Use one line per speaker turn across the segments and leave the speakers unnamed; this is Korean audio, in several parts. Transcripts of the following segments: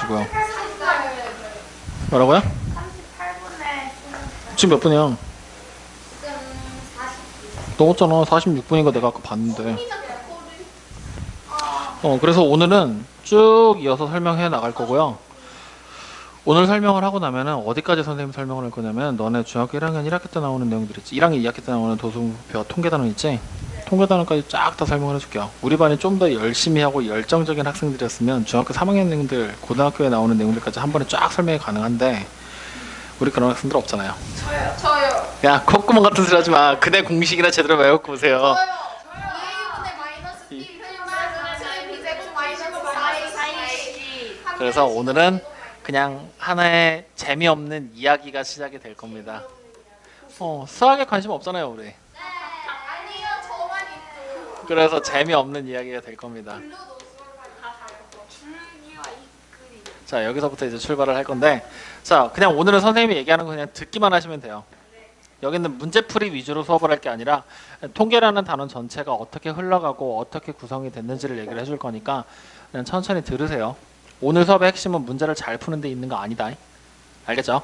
마시고요. 뭐라고요?
38분에
지금 몇 분이야?
지금 40분.
넘었잖아. 46분인 거 내가 아까 봤는데. 그래서 오늘은 쭉 이어서 설명해 나갈 거고요. 오늘 설명을 하고 나면은 어디까지 선생님 설명을 할 거냐면, 너네 중학교 1학년 1학기 때 나오는 내용들 있지, 1학년 2학기 때 나오는 도수표 통계단원 있지, 통계단원까지 쫙 다 설명을 해줄게요. 우리 반이 좀 더 열심히 하고 열정적인 학생들이었으면 중학교 3학년 내용들, 고등학교에 나오는 내용들까지 한 번에 쫙 설명이 가능한데, 우리 그런 학생들 없잖아요.
저요.
야, 콧구멍 같은 소리 하지 마. 그네 공식이나 제대로 외우고 오세요.
2분의 마이너스 1 비제곱 마이너스 4a
그래서 오늘은 그냥 하나의 재미없는 이야기가 시작이 될 겁니다. 수학에 관심 없잖아요, 우리.
아니요, 저만 있죠.
그래서 재미없는 이야기가 될 겁니다.
줄기와 이끌이.
자, 여기서부터 이제 출발을 할 건데, 자, 그냥 오늘은 선생님이 얘기하는 거 그냥 듣기만 하시면 돼요. 여기는 문제풀이 위주로 수업을 할 게 아니라 통계라는 단원 전체가 어떻게 흘러가고 어떻게 구성이 됐는지를 얘기를 해줄 거니까 그냥 천천히 들으세요. 오늘 수업의 핵심은 문제를 잘 푸는 데 있는 거 아니다. 알겠죠?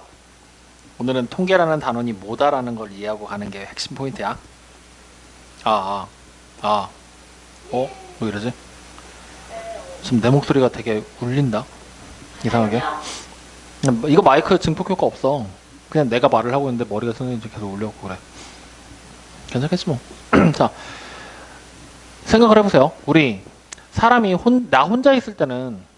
오늘은 통계라는 단원이 뭐다라는 걸 이해하고 가는 게 핵심 포인트야. 왜 이러지? 지금 내 목소리가 되게 울린다. 이상하게. 이거 마이크 증폭 효과 없어. 그냥 내가 말을 하고 있는데 머리가 선생님 계속 울려고 그래. 괜찮겠지 뭐. 자, 생각을 해보세요. 우리 사람이 나 혼자 있을 때는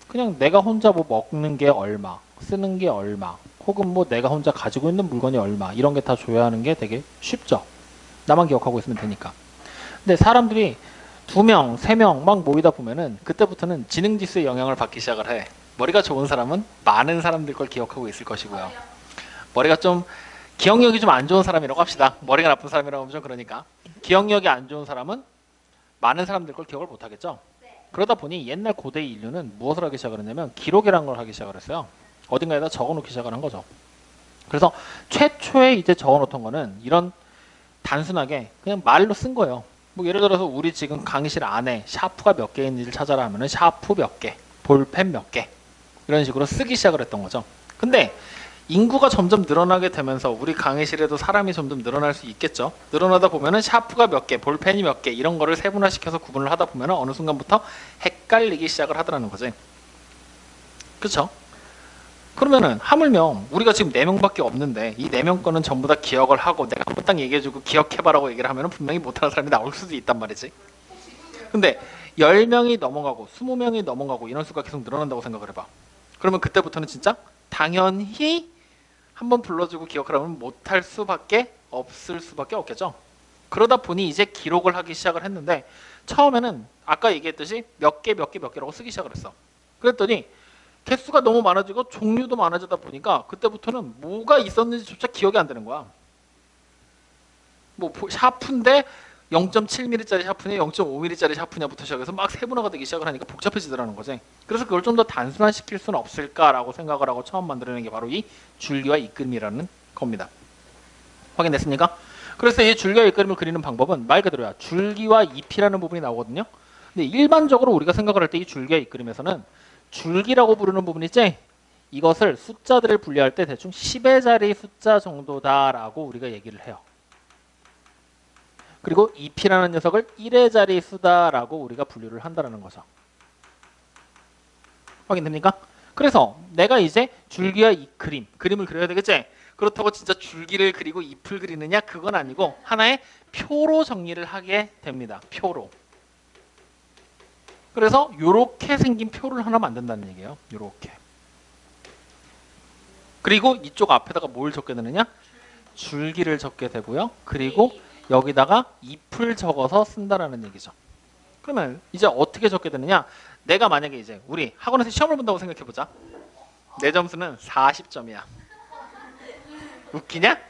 그냥 내가 혼자 뭐 먹는 게 얼마, 쓰는 게 얼마, 혹은 뭐 내가 혼자 가지고 있는 물건이 얼마, 이런 게 다 조회하는 게 되게 쉽죠. 나만 기억하고 있으면 되니까. 근데 사람들이 2명, 3명 막 모이다 보면은 그때부터는 지능지수의 영향을 받기 시작을 해. 머리가 좋은 사람은 많은 사람들 걸 기억하고 있을 것이고요. 머리가 좀, 기억력이 좀 안 좋은 사람이라고 합시다. 머리가 나쁜 사람이라고 하면 좀 그러니까. 기억력이 안 좋은 사람은 많은 사람들 걸 기억을 못 하겠죠. 그러다 보니 옛날 고대 인류는 무엇을 하기 시작을 했냐면 기록이라는 걸 하기 시작을 했어요. 어딘가에다 적어놓기 시작을 한 거죠. 그래서 최초에 이제 적어놓던 거는 이런 단순하게 그냥 말로 쓴 거예요. 뭐 예를 들어서 우리 지금 강의실 안에 샤프가 몇 개 있는지를 찾아라 하면은 샤프 몇 개, 볼펜 몇 개, 이런 식으로 쓰기 시작을 했던 거죠. 근데 인구가 점점 늘어나게 되면서 우리 강의실에도 사람이 점점 늘어날 수 있겠죠. 늘어나다 보면은 샤프가 몇 개, 볼펜이 몇 개, 이런 거를 세분화시켜서 구분을 하다 보면은 어느 순간부터 헷갈리기 시작을 하더라는 거지. 그렇죠? 그러면은 하물며 우리가 지금 4명밖에 없는데 이 4명 거는 전부 다 기억을 하고 내가 한번 딱 얘기해주고 기억해봐라고 얘기를 하면은 분명히 못하는 사람이 나올 수도 있단 말이지. 근데 10명이 넘어가고 20명이 넘어가고 이런 수가 계속 늘어난다고 생각을 해봐. 그러면 그때부터는 진짜 당연히 한번 불러주고 기억하라면 못할 수밖에 없을 수밖에 없겠죠. 그러다 보니 이제 기록을 하기 시작을 했는데, 처음에는 아까 얘기했듯이 몇 개라고 쓰기 시작을 했어. 그랬더니 개수가 너무 많아지고 종류도 많아지다 보니까 그때부터는 뭐가 있었는지조차 기억이 안 되는 거야. 뭐 샤프인데 0.7mm짜리 샤프냐 0.5mm짜리 샤프냐부터 시작해서 막 세분화가 되기 시작을 하니까 복잡해지더라는 거지. 그래서 그걸 좀 더 단순화시킬 수는 없을까라고 생각을 하고 처음 만들어낸 게 바로 이 줄기와 이끌림이라는 겁니다. 확인됐습니까? 그래서 이 줄기와 이끌림을 그리는 방법은 말 그대로야. 줄기와 잎이라는 부분이 나오거든요. 근데 일반적으로 우리가 생각을 할 때 이 줄기와 이끌림에서는 줄기라고 부르는 부분 있지? 이것을 숫자들을 분류할 때 대충 10의 자리 숫자 정도다라고 우리가 얘기를 해요. 그리고 잎이라는 녀석을 1의 자리 수다라고 우리가 분류를 한다는 거죠. 확인됩니까? 그래서 내가 이제 줄기와 이 그림을 그려야 되겠지? 그렇다고 진짜 줄기를 그리고 잎을 그리느냐? 그건 아니고 하나의 표로 정리를 하게 됩니다. 표로. 그래서 이렇게 생긴 표를 하나 만든다는 얘기예요. 이렇게. 그리고 이쪽 앞에다가 뭘 적게 되느냐? 줄기를 적게 되고요. 그리고 여기다가 잎을 적어서 쓴다라는 얘기죠. 그러면 이제 어떻게 적게 되느냐? 내가 만약에 이제 우리 학원에서 시험을 본다고 생각해보자. 내 점수는 40점이야. 웃기냐?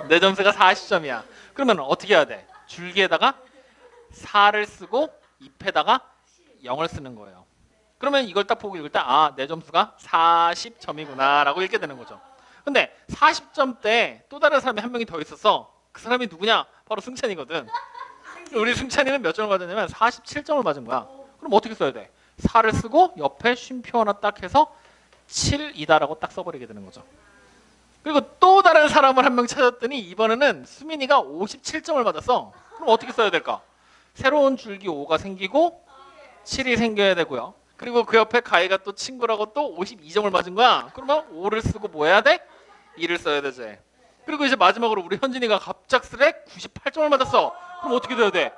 내 점수가 40점이야. 그러면 어떻게 해야 돼? 줄기에다가 4를 쓰고 잎에다가 0을 쓰는 거예요. 그러면 이걸 딱 보고 읽을 때 내 점수가 40점이구나 라고 읽게 되는 거죠. 근데 40점대 또 다른 사람이 한 명이 더 있었어. 그 사람이 누구냐? 바로 승찬이거든. 우리 승찬이는 몇 점을 맞았냐면 47점을 맞은 거야. 그럼 어떻게 써야 돼? 4를 쓰고 옆에 쉼표 하나 딱 해서 7이다라고 딱 써버리게 되는 거죠. 그리고 또 다른 사람을 한 명 찾았더니 이번에는 수민이가 57점을 받았어. 그럼 어떻게 써야 될까? 새로운 줄기 5가 생기고 7이 생겨야 되고요. 그리고 그 옆에 가희가 또 친구라고 또 52점을 맞은 거야. 그러면 5를 쓰고 뭐 해야 돼? 2를 써야 되지. 그리고 이제 마지막으로 우리 현진이가 갑작스레 98점을 맞았어. 그럼 어떻게 돼야 돼?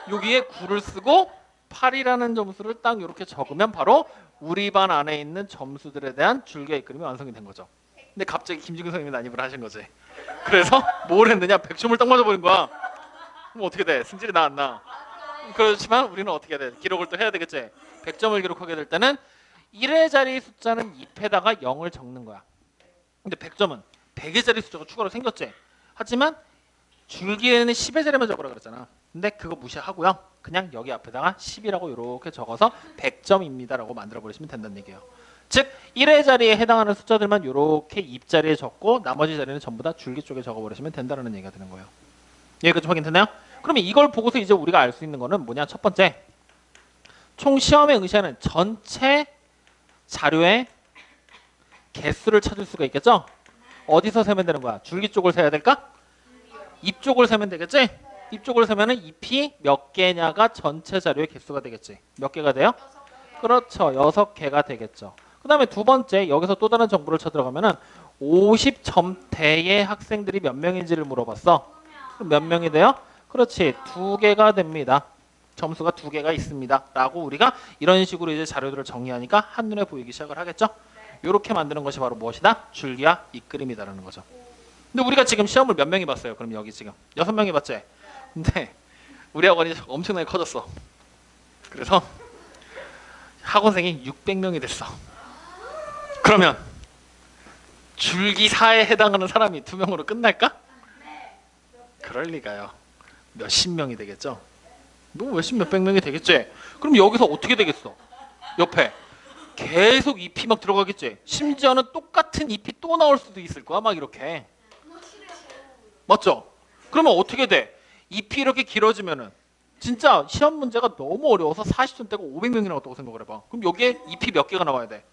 여기에 9를 쓰고 8이라는 점수를 딱 이렇게 적으면 바로 우리 반 안에 있는 점수들에 대한 줄기의 이끌림이 완성이 된 거죠. 근데 갑자기 김진근 선생님이 난입을 하신 거지. 그래서 뭘 했느냐? 100점을 딱 맞아버린 거야. 그럼 어떻게 돼? 승질이 나 안 나? 그렇지만 우리는 어떻게 해야 돼? 기록을 또 해야 되겠지. 100점을 기록하게 될 때는 1의 자리 숫자는 잎에다가 0을 적는 거야. 근데 100점은 100의 자리 숫자가 추가로 생겼지. 하지만 줄기에는 10의 자리만 적으라 그랬잖아. 근데 그거 무시하고요. 그냥 여기 앞에다가 10이라고 이렇게 적어서 100점입니다라고 만들어 버리시면 된다는 얘기예요. 즉 1의 자리에 해당하는 숫자들만 이렇게 잎 자리에 적고 나머지 자리는 전부 다 줄기 쪽에 적어 버리시면 된다는 얘기가 되는 거예요. 여기까지 확인됐나요? 그러면 이걸 보고서 이제 우리가 알 수 있는 거는 뭐냐? 첫 번째, 총 시험에 응시하는 전체 자료의 개수를 찾을 수가 있겠죠? 어디서 세면 되는 거야? 줄기 쪽을 세야 될까? 잎 쪽을 세면 되겠지? 잎 쪽을 세면은 잎이 몇 개냐가 전체 자료의 개수가 되겠지. 몇 개가 돼요? 그렇죠. 6개가 되겠죠. 그 다음에 두 번째, 여기서 또 다른 정보를 쳐들어가면은 50점대의 학생들이 몇 명인지를 물어봤어. 그럼 몇 명이 돼요? 그렇지. 2개가 됩니다. 점수가 2개가 있습니다. 라고 우리가 이런 식으로 이제 자료들을 정리하니까 한눈에 보이기 시작을 하겠죠? 이렇게 만드는 것이 바로 무엇이다? 줄기와 이끌림이다라는 거죠. 근데 우리가 지금 시험을 몇 명이 봤어요? 그럼 여기 지금 6명이 봤지? 근데 우리 학원이 엄청나게 커졌어. 그래서 학원생이 600명이 됐어. 그러면 줄기사에 해당하는 사람이 2명으로 끝날까? 그럴 리가요. 몇십 명이 되겠죠? 너 몇십 몇백 명이 되겠지? 그럼 여기서 어떻게 되겠어? 옆에 계속 잎이 막 들어가겠지? 심지어는 똑같은 잎이 또 나올 수도 있을 거야. 막 이렇게. 맞죠? 그러면 어떻게 돼? 잎이 이렇게 길어지면은 진짜 시험 문제가 너무 어려워서 40점대가 500명이 나왔다고 생각을 해봐. 그럼 여기에 잎이 몇 개가 나와야 돼?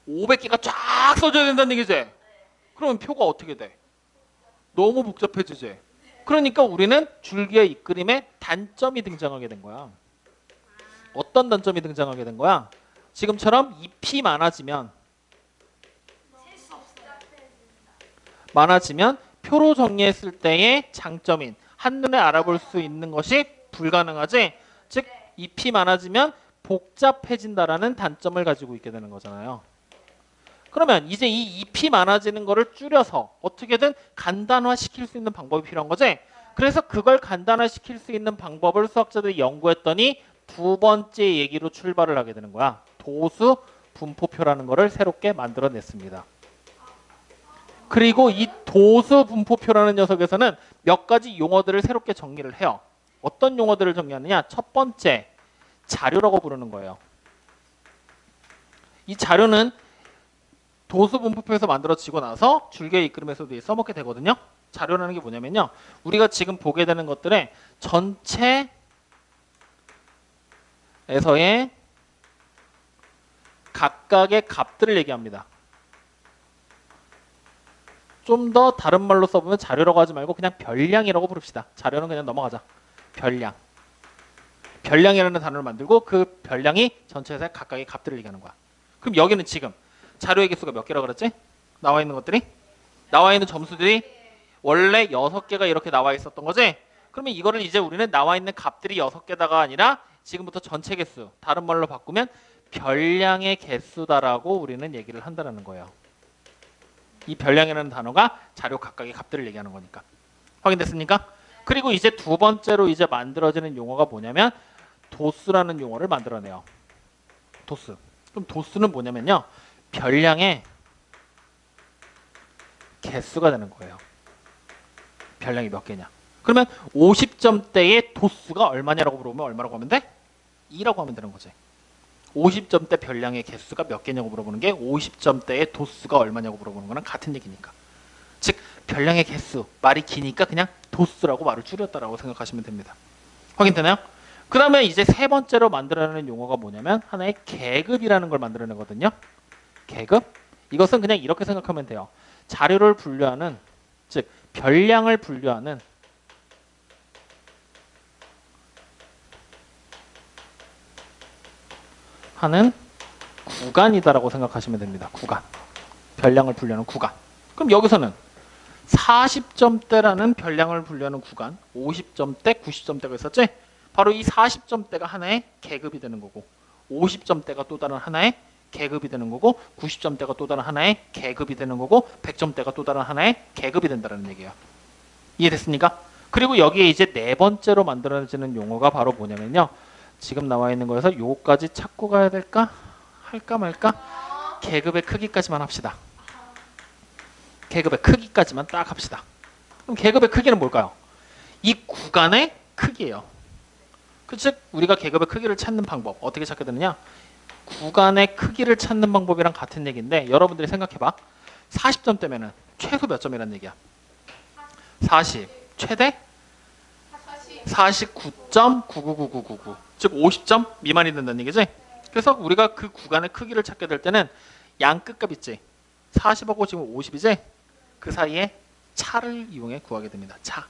500개가 쫙 써줘야 된다는 얘기지? 그러면 표가 어떻게 돼? 너무 복잡해지지? 그러니까 우리는 줄기의 이끌림에 단점이 등장하게 된 거야. 어떤 단점이 등장하게 된 거야? 지금처럼 잎이 많아지면 표로 정리했을 때의 장점인 한눈에 알아볼 수 있는 것이 불가능하지. 즉 잎이 많아지면 복잡해진다라는 단점을 가지고 있게 되는 거잖아요. 그러면 이제 이 잎이 많아지는 거를 줄여서 어떻게든 간단화시킬 수 있는 방법이 필요한 거지. 그래서 그걸 간단화시킬 수 있는 방법을 수학자들이 연구했더니 두 번째 얘기로 출발을 하게 되는 거야. 도수 분포표라는 거를 새롭게 만들어냈습니다. 그리고 이 도수 분포표라는 녀석에서는 몇 가지 용어들을 새롭게 정리를 해요. 어떤 용어들을 정리하느냐? 첫 번째, 자료라고 부르는 거예요. 이 자료는 도수 분포표에서 만들어지고 나서 줄기의 이끌림에서도 써먹게 되거든요. 자료라는 게 뭐냐면요. 우리가 지금 보게 되는 것들의 전체에서의 각각의 값들을 얘기합니다. 좀 더 다른 말로 써보면 자료라고 하지 말고 그냥 별량이라고 부릅시다. 자료는 그냥 넘어가자. 별량. 별량이라는 단어를 만들고 그 별량이 전체에서 각각의 값들을 얘기하는 거야. 그럼 여기는 지금 자료의 개수가 몇 개라고 그랬지? 나와 있는 것들이? 나와 있는 점수들이 원래 6개가 이렇게 나와 있었던 거지? 그러면 이거를 이제 우리는 나와 있는 값들이 6개다가 아니라 지금부터 전체 개수, 다른 말로 바꾸면 별량의 개수다라고 우리는 얘기를 한다는 거예요. 이 별량이라는 단어가 자료 각각의 값들을 얘기하는 거니까. 확인됐습니까? 그리고 이제 두 번째로 이제 만들어지는 용어가 뭐냐면 도수라는 용어를 만들어내요. 도수. 그럼 도수는 뭐냐면요. 별량의 개수가 되는 거예요. 별량이 몇 개냐. 그러면 50점대의 도수가 얼마냐라고 물어보면 얼마라고 하면 돼? 2라고 하면 되는 거지. 50점대 별량의 개수가 몇 개냐고 물어보는 게 50점대의 도수가 얼마냐고 물어보는 거랑 같은 얘기니까. 즉 별량의 개수, 말이 기니까 그냥 도수라고 말을 줄였다라고 생각하시면 됩니다. 확인되나요? 그 다음에 이제 세 번째로 만들어내는 용어가 뭐냐면 하나의 계급이라는 걸 만들어내거든요. 계급. 이것은 그냥 이렇게 생각하면 돼요. 자료를 분류하는, 즉 별량을 분류하는 하는 구간이다라고 생각하시면 됩니다. 구간. 별량을 분류하는 구간. 그럼 여기서는 40점대라는 별량을 분류하는 구간, 50점대, 90점대가 있었지? 바로 이 40점대가 하나의 계급이 되는 거고 50점대가 또 다른 하나의 계급이 되는 거고 90점대가 또 다른 하나의 계급이 되는 거고 100점대가 또 다른 하나의 계급이 된다는 얘기예요. 이해됐습니까? 그리고 여기에 이제 네 번째로 만들어지는 용어가 바로 뭐냐면요. 지금 나와 있는 거에서 요거까지 찾고 가야 될까? 할까 말까? 계급의 크기까지만 합시다. 계급의 크기까지만 딱 합시다. 그럼 계급의 크기는 뭘까요? 이 구간의 크기예요. 즉 우리가 계급의 크기를 찾는 방법 어떻게 찾게 되느냐? 구간의 크기를 찾는 방법이랑 같은 얘기인데 여러분들이 생각해봐. 40점대면은 최소 몇 점이란 얘기야? 40 최대 49.99999 즉 50점 미만이 된다는 얘기지. 그래서 우리가 그 구간의 크기를 찾게 될 때는 양 끝값 있지. 40하고 지금 50이지. 그 사이에 차를 이용해 구하게 됩니다. 차.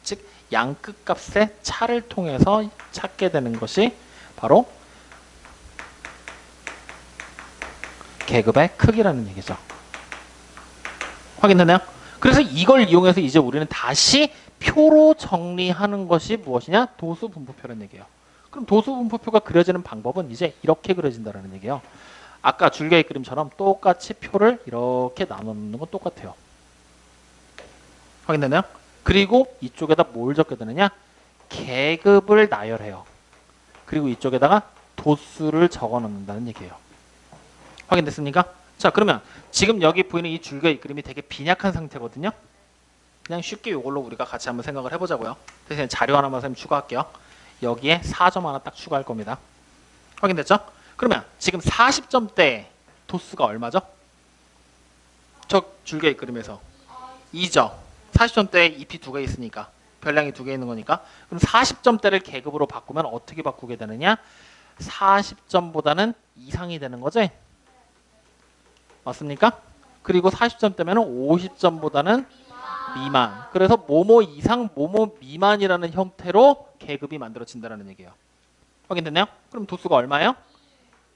즉 양 끝값의 차를 통해서 찾게 되는 것이 바로 계급의 크기라는 얘기죠. 확인되나요? 그래서 이걸 이용해서 이제 우리는 다시 표로 정리하는 것이 무엇이냐? 도수분포표라는 얘기예요. 그럼 도수분포표가 그려지는 방법은 이제 이렇게 그려진다는 얘기예요. 아까 줄기의 그림처럼 똑같이 표를 이렇게 나눠놓는 건 똑같아요. 확인되나요? 그리고 이쪽에다 뭘 적게 되느냐? 계급을 나열해요. 그리고 이쪽에다가 도수를 적어 놓는다는 얘기예요. 확인됐습니까? 자, 그러면 지금 여기 보이는 이 줄기의 그림이 되게 빈약한 상태거든요. 그냥 쉽게 이걸로 우리가 같이 한번 생각을 해보자고요. 대신에 자료 하나만 선생님 추가할게요. 여기에 4점 하나 딱 추가할 겁니다. 확인됐죠? 그러면 지금 40점대 도수가 얼마죠? 저 줄기의 그림에서 2죠. 40점대에 잎이 두 개 있으니까 별량이 두 개 있는 거니까 그럼 40점대를 계급으로 바꾸면 어떻게 바꾸게 되느냐? 40점보다는 이상이 되는 거지? 맞습니까? 그리고 40점대면 50점보다는 미만. 그래서 뭐뭐 이상, 뭐뭐 미만이라는 형태로 계급이 만들어진다는 얘기예요. 확인됐나요? 그럼 도수가 얼마예요?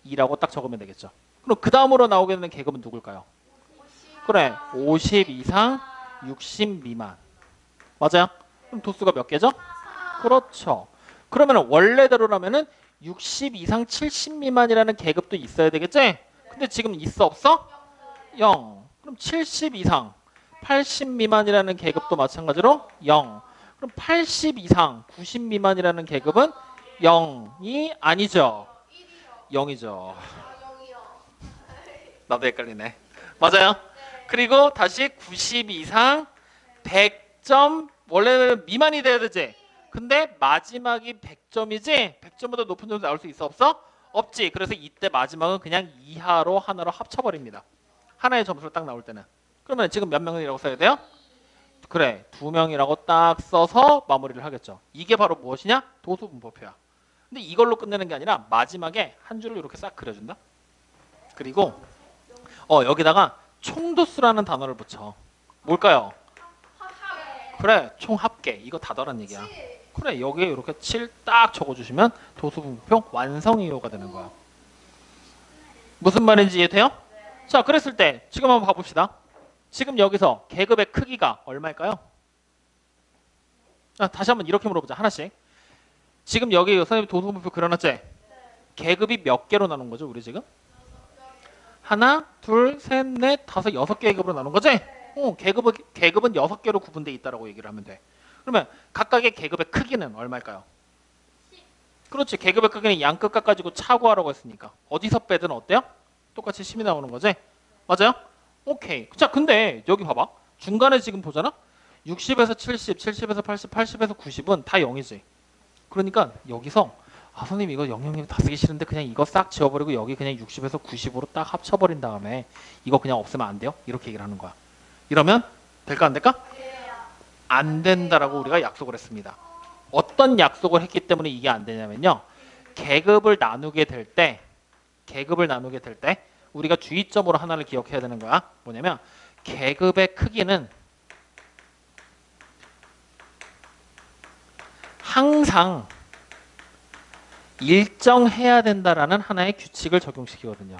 2라고 딱 적으면 되겠죠. 그럼 그 다음으로 나오게 되는 계급은 누굴까요? 그래, 50 이상, 60 미만. 맞아요? 그럼 도수가 몇 개죠? 그렇죠. 그러면 원래대로라면은 60 이상 70 미만이라는 계급도 있어야 되겠지? 근데 지금 있어 없어? 0. 그럼 70 이상 80 미만이라는 계급도 마찬가지로 0. 그럼 80 이상 90 미만이라는 계급은 0이 아니죠. 0이죠. 나도 헷갈리네. 맞아요. 그리고 다시 90 이상 100점 원래는 미만이 돼야 되지. 근데 마지막이 100점이지. 100점보다 높은 점수 나올 수 있어 없어? 없지. 그래서 이때 마지막은 그냥 이하로 하나로 합쳐버립니다. 하나의 점수로 딱 나올 때는. 그러면 지금 몇 명이라고 써야 돼요? 그래, 2명이라고 딱 써서 마무리를 하겠죠. 이게 바로 무엇이냐? 도수분포표야. 근데 이걸로 끝내는 게 아니라 마지막에 한 줄을 이렇게 싹 그려준다. 그리고 여기다가 총도수라는 단어를 붙여. 뭘까요? 그래, 총합계. 이거 다더란 얘기야. 그래, 여기에 이렇게 7 딱 적어주시면 도수분포표 완성이요가 되는 거야. 무슨 말인지 이해돼요? 자, 그랬을 때 지금 한번 봐봅시다. 지금 여기서 계급의 크기가 얼마일까요? 다시 한번 이렇게 물어보자. 하나씩. 지금 여기 선생님 도수분포 그려놨지? 계급이 몇 개로 나눈 거죠? 우리 지금? 하나, 둘, 셋, 넷, 다섯, 6개 계급으로 나눈 거지? 계급은 6개로 구분돼 있다라고 얘기를 하면 돼. 그러면 각각의 계급의 크기는 얼마일까요? 그렇지. 계급의 크기는 양 끝값 가지고 차고하라고 했으니까 어디서 빼든 어때요? 똑같이 10이 나오는 거지? 맞아요? 오케이. 자, 근데 여기 봐봐. 중간에 지금 보잖아? 60에서 70, 70에서 80, 80에서 90은 다 0이지. 그러니까 여기서 선생님 이거 000 다 쓰기 싫은데 그냥 이거 싹 지워버리고 여기 그냥 60에서 90으로 딱 합쳐버린 다음에 이거 그냥 없애면 안 돼요? 이렇게 얘기를 하는 거야. 이러면 될까 안 될까? 안 된다라고 우리가 약속을 했습니다. 어떤 약속을 했기 때문에 이게 안 되냐면요. 계급을 나누게 될 때 우리가 주의점으로 하나를 기억해야 되는 거야. 뭐냐면 계급의 크기는 항상 일정해야 된다라는 하나의 규칙을 적용시키거든요.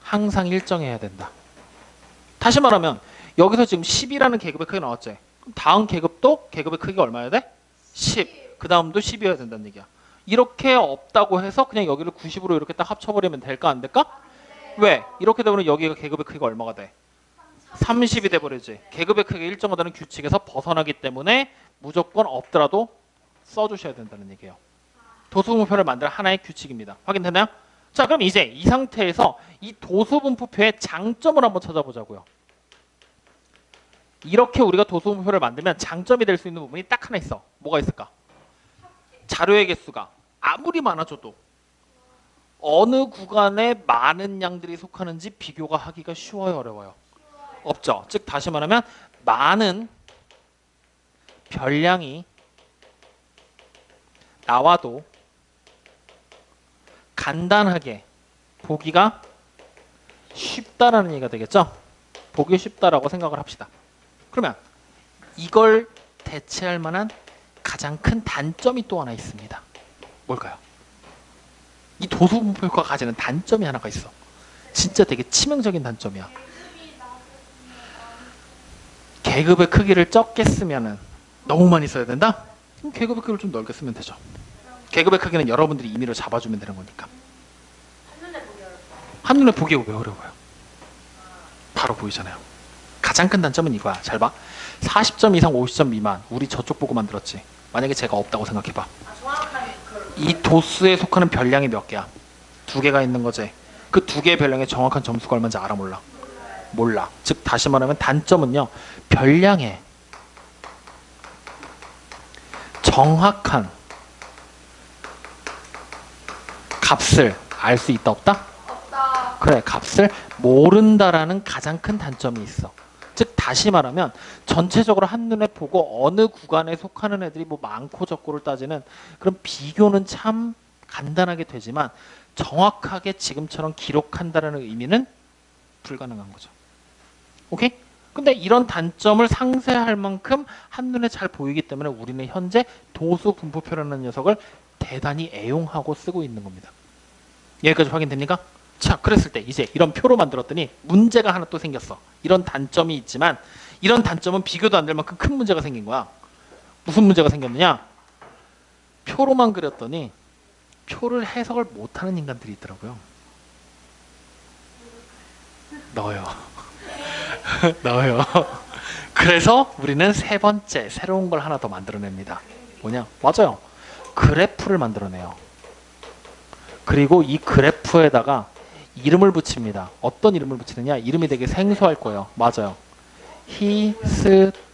항상 일정해야 된다. 다시 말하면 여기서 지금 10이라는 계급의 크기가 나왔지. 그럼 다음 계급도 계급의 크기가 얼마여야 돼? 10. 그 다음도 10이어야 된다는 얘기야. 이렇게 없다고 해서 그냥 여기를 90으로 이렇게 딱 합쳐버리면 될까 안 될까? 왜? 이렇게 되면 여기가 계급의 크기가 얼마가 돼? 30이 돼버리지. 계급의 크기가 일정하다는 규칙에서 벗어나기 때문에 무조건 없더라도 써주셔야 된다는 얘기예요. 도수분포를 만드는 하나의 규칙입니다. 확인됐나요? 자, 그럼 이제 이 상태에서 이 도수분포표의 장점을 한번 찾아보자고요. 이렇게 우리가 도수분포를 만들면 장점이 될 수 있는 부분이 딱 하나 있어. 뭐가 있을까? 자료의 개수가 아무리 많아져도 어느 구간에 많은 양들이 속하는지 비교가 하기가 쉬워요, 어려워요? 없죠. 즉 다시 말하면 많은 별량이 나와도 간단하게 보기가 쉽다라는 얘기가 되겠죠. 보기 쉽다라고 생각을 합시다. 그러면 이걸 대체할 만한 가장 큰 단점이 또 하나 있습니다. 뭘까요? 이 도수분포효과가 가지는 단점이 하나가 있어. 진짜 되게 치명적인 단점이야. 계급의 크기를 적게 쓰면은 너무 많이 써야 된다? 그럼 계급의 크기를 좀 넓게 쓰면 되죠. 계급의 크기는 여러분들이 임의로 잡아주면 되는 거니까. 한눈에 보기 왜 어려워요? 바로 보이잖아요. 가장 큰 단점은 이거야. 잘 봐. 40점 이상 50점 미만. 우리 저쪽 보고 만들었지. 만약에 제가 없다고 생각해봐. 이 도수에 속하는 별량이 몇 개야? 2개가 있는 거지. 그 2개의 별량의 정확한 점수가 얼마인지 알아 몰라? 몰라. 즉 다시 말하면 단점은요. 별량의 정확한 값을 알 수 있다 없다?
없다.
그래, 값을 모른다라는 가장 큰 단점이 있어. 즉 다시 말하면 전체적으로 한눈에 보고 어느 구간에 속하는 애들이 뭐 많고 적고를 따지는 그런 비교는 참 간단하게 되지만 정확하게 지금처럼 기록한다는 의미는 불가능한 거죠. 오케이? 근데 이런 단점을 상쇄할 만큼 한눈에 잘 보이기 때문에 우리는 현재 도수 분포표라는 녀석을 대단히 애용하고 쓰고 있는 겁니다. 여기까지 확인됩니까? 자, 그랬을 때 이제 이런 표로 만들었더니 문제가 하나 또 생겼어. 이런 단점이 있지만 이런 단점은 비교도 안 될 만큼 큰 문제가 생긴 거야. 무슨 문제가 생겼느냐? 표로만 그렸더니 표를 해석을 못하는 인간들이 있더라고요. 너요. 너요. 그래서 우리는 세 번째 새로운 걸 하나 더 만들어냅니다. 뭐냐? 맞아요. 그래프를 만들어내요. 그리고 이 그래프에다가 이름을 붙입니다. 어떤 이름을 붙이느냐? 이름이 되게 생소할 거예요. 맞아요.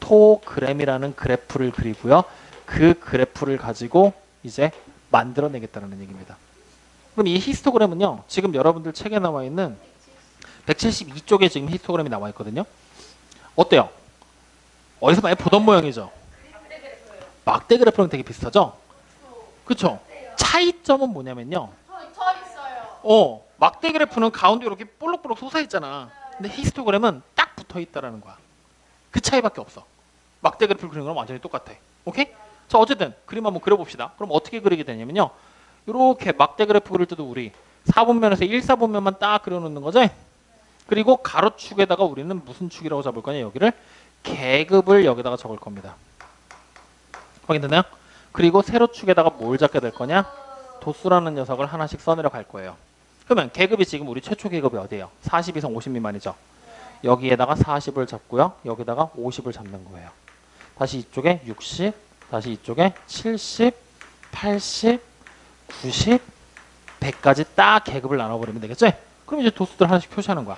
히스토그램이라는 그래프를 그리고요. 그 그래프를 가지고 이제 만들어내겠다는 얘기입니다. 그럼 이 히스토그램은요. 지금 여러분들 책에 나와 있는 172쪽에 지금 히스토그램이 나와 있거든요. 어때요? 어디서 많이 보던 모양이죠? 막대 그래프랑 되게 비슷하죠? 그렇죠? 차이점은 뭐냐면요.
더 있어요.
막대 그래프는 가운데 이렇게 볼록볼록 솟아있잖아. 근데 히스토그램은 딱 붙어있다라는 거야. 그 차이밖에 없어. 막대 그래프를 그리는 거랑 완전히 똑같아. 오케이? 자, 어쨌든 그림 한번 그려봅시다. 그럼 어떻게 그리게 되냐면요. 이렇게 막대 그래프 그릴 때도 우리 4분면에서 1사분면만 딱 그려놓는 거지? 그리고 가로축에다가 우리는 무슨 축이라고 잡을 거냐? 여기를 계급을 여기다가 적을 겁니다. 확인되나요? 그리고 세로축에다가 뭘 잡게 될 거냐? 도수라는 녀석을 하나씩 써내려 갈 거예요. 그러면 계급이 지금 우리 최초 계급이 어디예요? 40 이상 50 미만이죠. 여기에다가 40을 잡고요. 여기다가 50을 잡는 거예요. 다시 이쪽에 60, 다시 이쪽에 70, 80, 90, 100까지 딱 계급을 나눠버리면 되겠죠? 그럼 이제 도수들 하나씩 표시하는 거야.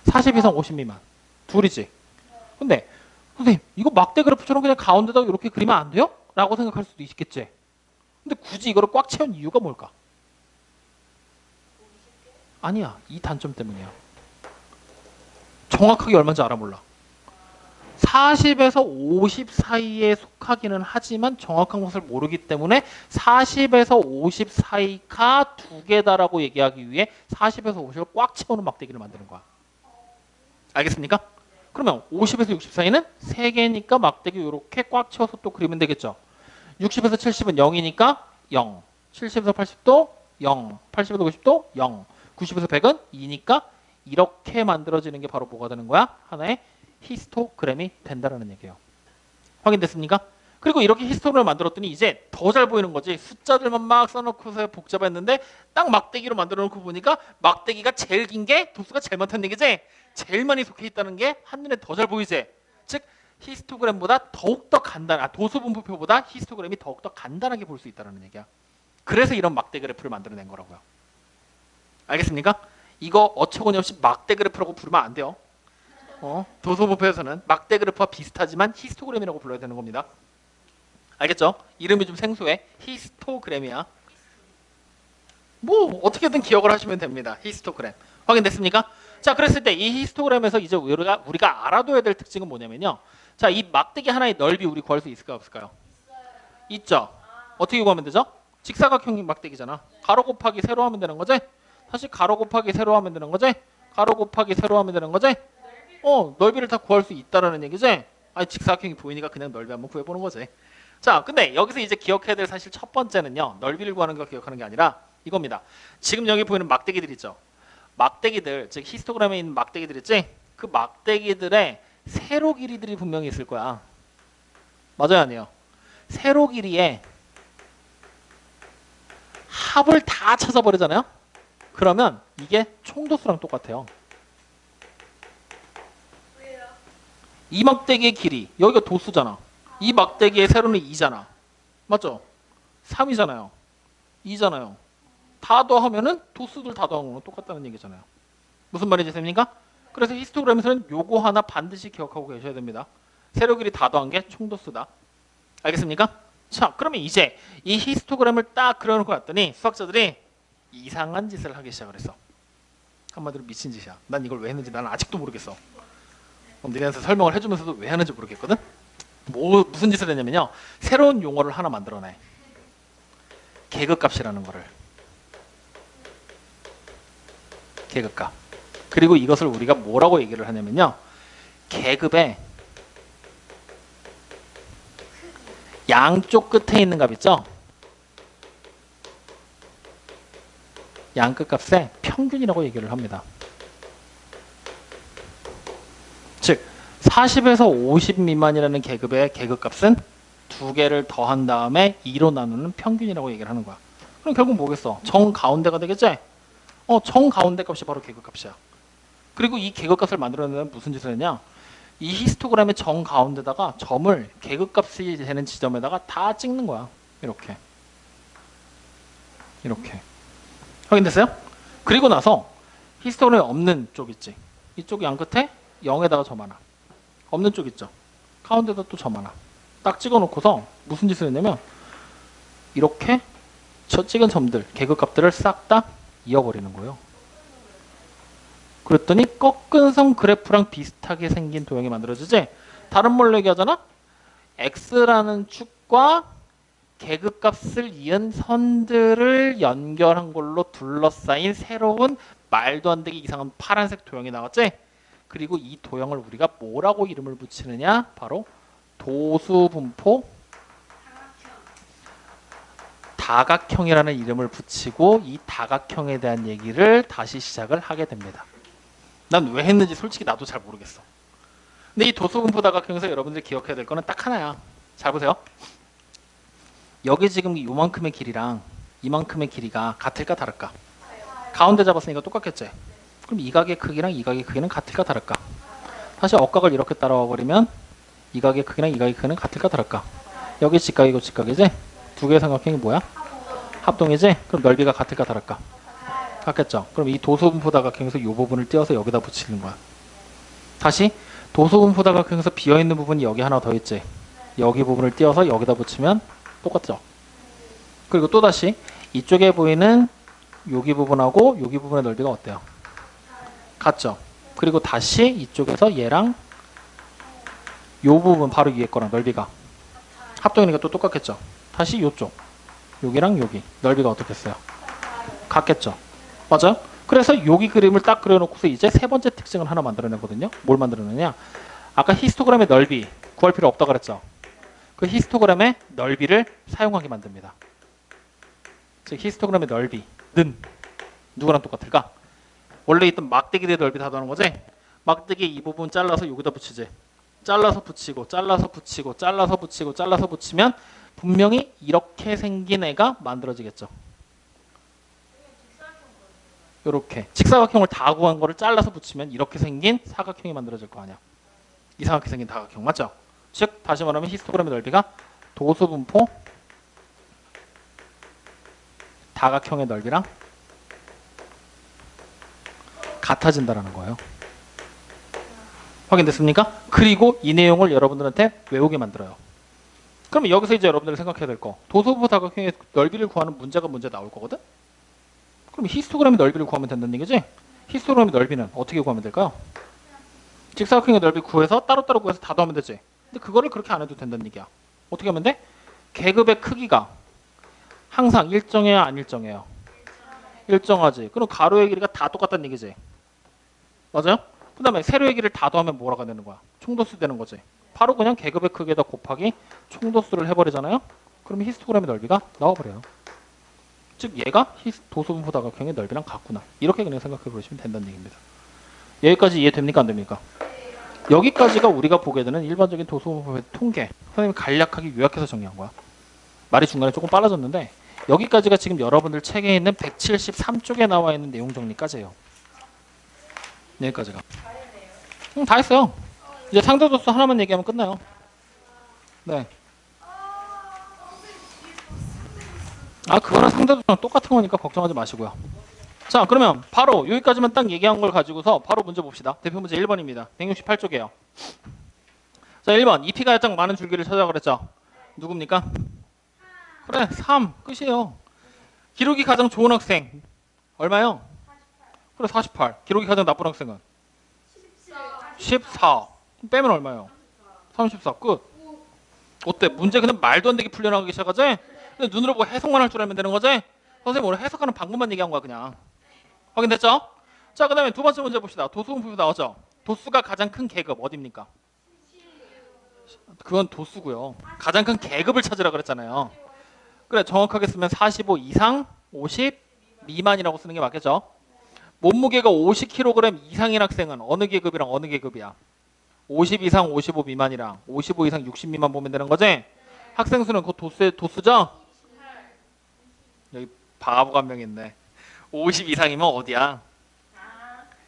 40 이상 50 미만. 둘이지. 근데 선생님 이거 막대 그래프처럼 그냥 가운데다가 이렇게 그리면 안 돼요? 라고 생각할 수도 있겠지. 근데 굳이 이거를 꽉 채운 이유가 뭘까? 아니야. 이 단점 때문이야. 정확하게 얼마인지 알아 몰라. 40에서 50 사이에 속하기는 하지만 정확한 것을 모르기 때문에 40에서 50 사이가 두 개다라고 얘기하기 위해 40에서 50을 꽉 채우는 막대기를 만드는 거야. 알겠습니까? 그러면 50에서 60 사이는 3개니까 막대기 이렇게 꽉 채워서 또 그리면 되겠죠. 60에서 70은 0이니까 0, 70에서 80도 0, 80에서 90도 0, 90에서 100은 2니까 이렇게 만들어지는 게 바로 뭐가 되는 거야? 하나의 히스토그램이 된다라는 얘기예요. 확인됐습니까? 그리고 이렇게 히스토그램을 만들었더니 이제 더 잘 보이는 거지. 숫자들만 막 써놓고서 복잡했는데 딱 막대기로 만들어 놓고 보니까 막대기가 제일 긴 게 도수가 제일 많다는 얘기지. 제일 많이 속해 있다는 게 한눈에 더 잘 보이지. 즉 히스토그램보다 더욱더 도수 분포표보다 히스토그램이 더욱더 간단하게 볼 수 있다는 얘기야. 그래서 이런 막대 그래프를 만들어낸 거라고요. 알겠습니까? 이거 어처구니 없이 막대 그래프라고 부르면 안 돼요. 도수 분포에서는 막대 그래프와 비슷하지만 히스토그램이라고 불러야 되는 겁니다. 알겠죠? 이름이 좀 생소해. 히스토그램이야. 뭐 어떻게든 기억을 하시면 됩니다. 히스토그램. 확인됐습니까? 자, 그랬을 때 이 히스토그램에서 이제 우리가 알아둬야 될 특징은 뭐냐면요. 자, 이 막대기 하나의 넓이 우리 구할 수 있을까요? 없을까요? 있죠. 어떻게 구하면 되죠? 직사각형 막대기잖아. 가로 곱하기 세로 하면 되는 거지? 다시 가로 곱하기 세로 하면 되는 거지? 가로 곱하기 세로 하면 되는 거지? 넓이를 다 구할 수 있다라는 얘기지? 아니, 직사각형이 보이니까 그냥 넓이 한번 구해보는 거지. 자, 근데 여기서 이제 기억해야 될 사실 첫 번째는요. 넓이를 구하는 걸 기억하는 게 아니라 이겁니다. 지금 여기 보이는 막대기들 있죠? 막대기들, 즉 히스토그램에 있는 막대기들 있지? 그 막대기들의 세로 길이들이 분명히 있을 거야. 맞아요, 아니에요? 세로 길이에 합을 다 찾아버리잖아요? 그러면 이게 총도수랑 똑같아요.
왜요?
이 막대기의 길이, 여기가 도수잖아. 이 막대기의 세로는 2잖아. 맞죠? 3이잖아요. 2잖아요. 다 더하면은 도수들 다 더한 거는 똑같다는 얘기잖아요. 무슨 말인지 됩니까? 그래서 히스토그램에서는 요거 하나 반드시 기억하고 계셔야 됩니다. 세로 길이 다 더한 게 총도수다. 알겠습니까? 자, 그러면 이제 이 히스토그램을 딱 그려놓고 났더니 수학자들이 이상한 짓을 하기 시작을 했어. 한마디로 미친 짓이야. 난 이걸 왜 했는지 나는 아직도 모르겠어. 그럼 니네한테 설명을 해주면서도 왜 하는지 모르겠거든? 무슨 짓을 했냐면요. 새로운 용어를 하나 만들어내. 계급값이라는 거를. 계급값. 그리고 이것을 우리가 뭐라고 얘기를 하냐면요. 계급의 양쪽 끝에 있는 값 있죠? 양끝값의 평균이라고 얘기를 합니다. 즉 40에서 50 미만이라는 계급의 계급값은 두 개를 더한 다음에 2로 나누는 평균이라고 얘기를 하는 거야. 그럼 결국 뭐겠어? 정 가운데가 되겠지? 정 가운데 값이 바로 계급값이야. 그리고 이 계급값을 만들어내는 무슨 짓을 했냐? 이 히스토그램의 정 가운데다가 점을 계급값이 되는 지점에다가 다 찍는 거야. 이렇게. 확인됐어요? 그리고 나서 히스토그램이 없는 쪽 있지. 이쪽 양 끝에 0에다가 점 하나. 없는 쪽 있죠. 가운데다 또 점 하나. 딱 찍어놓고서 무슨 짓을 했냐면 이렇게 저 찍은 점들, 계급값들을 싹 다 이어버리는 거예요. 그랬더니 꺾은 선 그래프랑 비슷하게 생긴 도형이 만들어지지? 다른 말로 얘기하잖아? x라는 축과 계급값을 이은 선들을 연결한 걸로 둘러싸인 새로운 말도 안 되게 이상한 파란색 도형이 나왔지? 그리고 이 도형을 우리가 뭐라고 이름을 붙이느냐? 바로 도수분포 다각형이라는 이름을 붙이고 이 다각형에 대한 얘기를 다시 시작을 하게 됩니다. 난 왜 했는지 솔직히 나도 잘 모르겠어. 근데 이 도수분포 다각형에서 여러분들이 기억해야 될 거는 딱 하나야. 잘 보세요. 여기 지금 요만큼의 길이랑 이만큼의 길이가 같을까 다를까? 가운데 잡았으니까 똑같겠지? 그럼 이 각의 크기랑 이 각의 크기는 같을까 다를까? 다시 억각을 이렇게 따라와 버리면 이 각의 크기랑 이 각의 크기는 같을까 다를까? 여기 직각이고 직각이지? 두 개의 삼각형이 뭐야? 합동이지? 그럼 넓이가 같을까 다를까? 같겠죠? 그럼 이 도수분포 다각형에서 이 부분을 띄어서 여기다 붙이는 거야. 다시 도수분포 다각형에서 비어있는 부분이 여기 하나 더 있지? 여기 부분을 띄어서 여기다 붙이면 똑같죠? 그리고 또다시 이쪽에 보이는 여기 부분하고 여기 부분의 넓이가 어때요? 같죠? 그리고 다시 이쪽에서 얘랑 요 부분 바로 위에 거랑 넓이가 합동이니까 또 똑같겠죠. 다시 요쪽 여기랑 여기 넓이가 어떻겠어요? 같겠죠. 맞아요? 그래서 여기 그림을 딱 그려놓고서 이제 세 번째 특징을 하나 만들어내거든요. 뭘 만들어내냐? 아까 히스토그램의 넓이 구할 필요 없다 그랬죠. 그 히스토그램의 넓이를 사용하게 만듭니다. 즉 히스토그램의 넓이는 누구랑 똑같을까? 원래 있던 막대기의 넓이 다 더하는 거지? 막대기 이 부분 잘라서 여기다 붙이지. 잘라서 붙이고 잘라서 붙이고 잘라서 붙이고 잘라서 붙이면 분명히 이렇게 생긴 애가 만들어지겠죠. 이렇게 직사각형을 다 구한 거를 잘라서 붙이면 이렇게 생긴 사각형이 만들어질 거 아니야. 이상하게 생긴 다각형 맞죠? 즉 다시 말하면 히스토그램의 넓이가 도수분포 다각형의 넓이랑 같아진다라는 거예요. 확인됐습니까? 그리고 이 내용을 여러분들한테 외우게 만들어요. 그러면 여기서 이제 여러분들이 생각해야 될 거 도수분포 다각형의 넓이를 구하는 문제 나올 거거든? 그럼 히스토그램의 넓이를 구하면 된다는 얘기지? 히스토그램의 넓이는 어떻게 구하면 될까요? 직사각형의 넓이 구해서 따로따로 구해서 다 더하면 되지. 근데 그거를 그렇게 안 해도 된다는 얘기야. 어떻게 하면 돼? 계급의 크기가 항상 일정해요, 안 일정해요? 일정하지. 그럼 가로의 길이가 다 똑같다는 얘기지. 맞아요? 그 다음에 세로의 길이를 다 더하면 뭐라고 되는 거야? 총도수 되는 거지. 바로 그냥 계급의 크기에다 곱하기 총도수를 해버리잖아요? 그러면 히스토그램의 넓이가 나와버려요. 즉 얘가 도수분포 다각형의 넓이랑 같구나. 이렇게 그냥 생각해 보시면 된다는 얘기입니다. 여기까지 이해됩니까? 안 됩니까? 여기까지가 우리가 보게 되는 일반적인 도수분포의 통계. 선생님이 간략하게 요약해서 정리한 거야. 말이 중간에 조금 빨라졌는데 여기까지가 지금 여러분들 책에 있는 173쪽에 나와 있는 내용 정리까지예요. 여기까지가. 다 했어요. 이제 상대도수 하나만 얘기하면 끝나요. 네. 그거는 상대도수랑 똑같은 거니까 걱정하지 마시고요. 자, 그러면 바로 여기까지만 딱 얘기한 걸 가지고서 바로 문제 봅시다. 대표 문제 1번입니다. 168쪽이에요. 자, 1번. EP가 가장 많은 줄기를 찾아 그랬죠. 누굽니까? 그래, 3. 끝이에요. 기록이 가장 좋은 학생. 얼마요? 그래, 48. 기록이 가장 나쁜 학생은? 14. 빼면 얼마요? 34. 끝. 어때? 문제 그냥 말도 안 되게 풀려나가기 시작하지? 근데 눈으로 보고 해석만 할 줄 알면 되는 거지? 선생님 오늘 해석하는 방법만 얘기한 거야 그냥. 확인됐죠? 자, 그 다음에 두 번째 문제 봅시다. 도수분포 나오죠? 도수가 가장 큰 계급 어디입니까? 그건 도수고요. 가장 큰 계급을 찾으라 그랬잖아요. 그래, 정확하게 쓰면 45 이상, 50 미만이라고 쓰는 게 맞겠죠? 몸무게가 50kg 이상인 학생은 어느 계급이랑 어느 계급이야? 50 이상, 55 미만이랑 55 이상, 60 미만 보면 되는 거지? 학생 수는 그 도수죠? 여기 바보가 한 명 있네. 50 이상이면 어디야?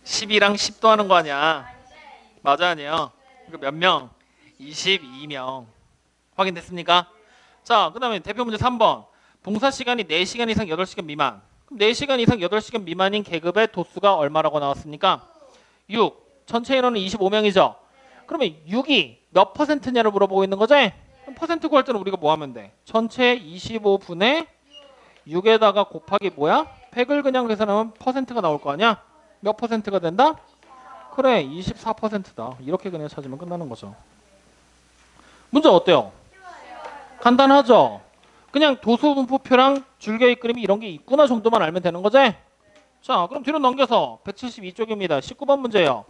10이랑 10도 하는 거 아니야? 맞아 아니에요? 몇 명? 22명. 확인됐습니까? 자, 그 다음에 대표 문제 3번. 봉사 시간이 4시간 이상 8시간 미만. 그럼 4시간 이상 8시간 미만인 계급의 도수가 얼마라고 나왔습니까? 6. 전체 인원은 25명이죠. 그러면 6이 몇 퍼센트냐를 물어보고 있는 거지? 그럼 퍼센트 구할 때는 우리가 뭐 하면 돼? 전체 25분의 6에다가 곱하기 뭐야? 100을 그냥 계산하면 퍼센트가 나올 거 아니야? 몇 퍼센트가 된다? 그래, 24%다. 이렇게 그냥 찾으면 끝나는 거죠. 문제 어때요? 간단하죠? 그냥 도수분포표랑 줄기의 그림이 이런 게 있구나 정도만 알면 되는 거지? 자, 그럼 뒤로 넘겨서 172쪽입니다. 19번 문제예요.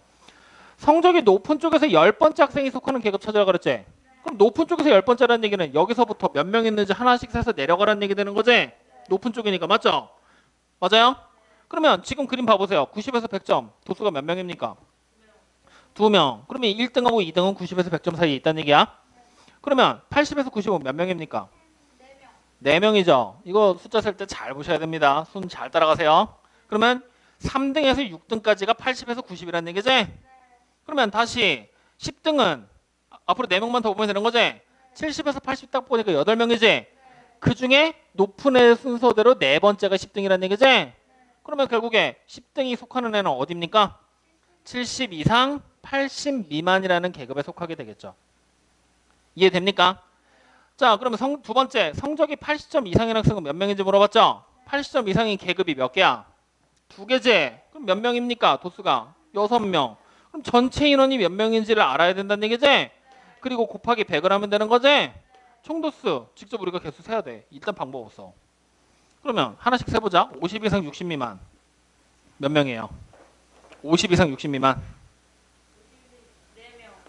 성적이 높은 쪽에서 10번째 학생이 속하는 계급 찾으라 그랬지? 그럼 높은 쪽에서 10번째라는 얘기는 여기서부터 몇 명 있는지 하나씩 세서 내려가라는 얘기 되는 거지? 높은 쪽이니까 맞죠? 맞아요? 그러면 지금 그림 봐보세요. 90에서 100점 도수가 몇 명입니까? 2명. 그러면 1등하고 2등은 90에서 100점 사이에 있다는 얘기야. 그러면 80에서 95 몇 명입니까? 4명이죠. 이거 숫자 셀 때 잘 보셔야 됩니다. 손 잘 따라가세요. 그러면 3등에서 6등까지가 80에서 90이라는 얘기지? 그러면 다시 10등은 앞으로 4명만 더 보면 되는 거지? 70에서 80 딱 보니까 8명이지? 그 중에 높은 애 순서대로 4번째가 10등이라는 얘기지? 그러면 결국에 10등이 속하는 애는 어디입니까? 70 이상 80 미만이라는 계급에 속하게 되겠죠. 이해됩니까? 자, 그러면 두 번째 성적이 80점 이상인 학생은 몇 명인지 물어봤죠? 80점 이상인 계급이 몇 개야? 2개지? 그럼 몇 명입니까? 도수가 6명. 그럼 전체 인원이 몇 명인지를 알아야 된다는 얘기지? 그리고 곱하기 100을 하면 되는 거지? 총도수 직접 우리가 개수 세야 돼. 일단 방법 없어. 그러면 하나씩 세보자. 50 이상 60 미만 몇 명이에요? 50 이상 60 미만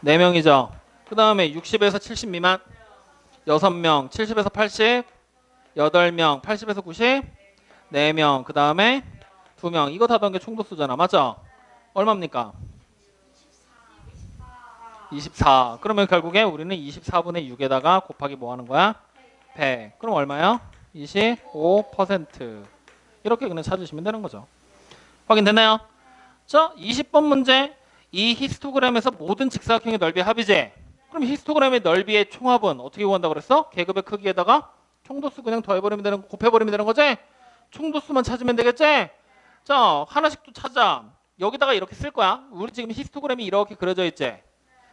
4명이죠. 그 다음에 60에서 70 미만 6명, 70에서 80 8명, 80에서 90 4명, 그 다음에 2명. 이거 다 더한 게 총도수잖아. 맞죠? 얼마입니까? 24. 그러면 결국에 우리는 24분의 6에다가 곱하기 뭐 하는 거야? 100. 그럼 얼마요? 25%. 이렇게 그냥 찾으시면 되는 거죠. 확인됐나요? 자, 20번 문제. 이 히스토그램에서 모든 직사각형의 넓이 합이지. 그럼 히스토그램의 넓이의 총합은 어떻게 구한다고 그랬어? 계급의 크기에다가 총도수 그냥 더해버리면 되는, 곱해버리면 되는 거지? 총도수만 찾으면 되겠지? 자, 하나씩 또 찾아. 여기다가 이렇게 쓸 거야. 우리 지금 히스토그램이 이렇게 그려져 있지?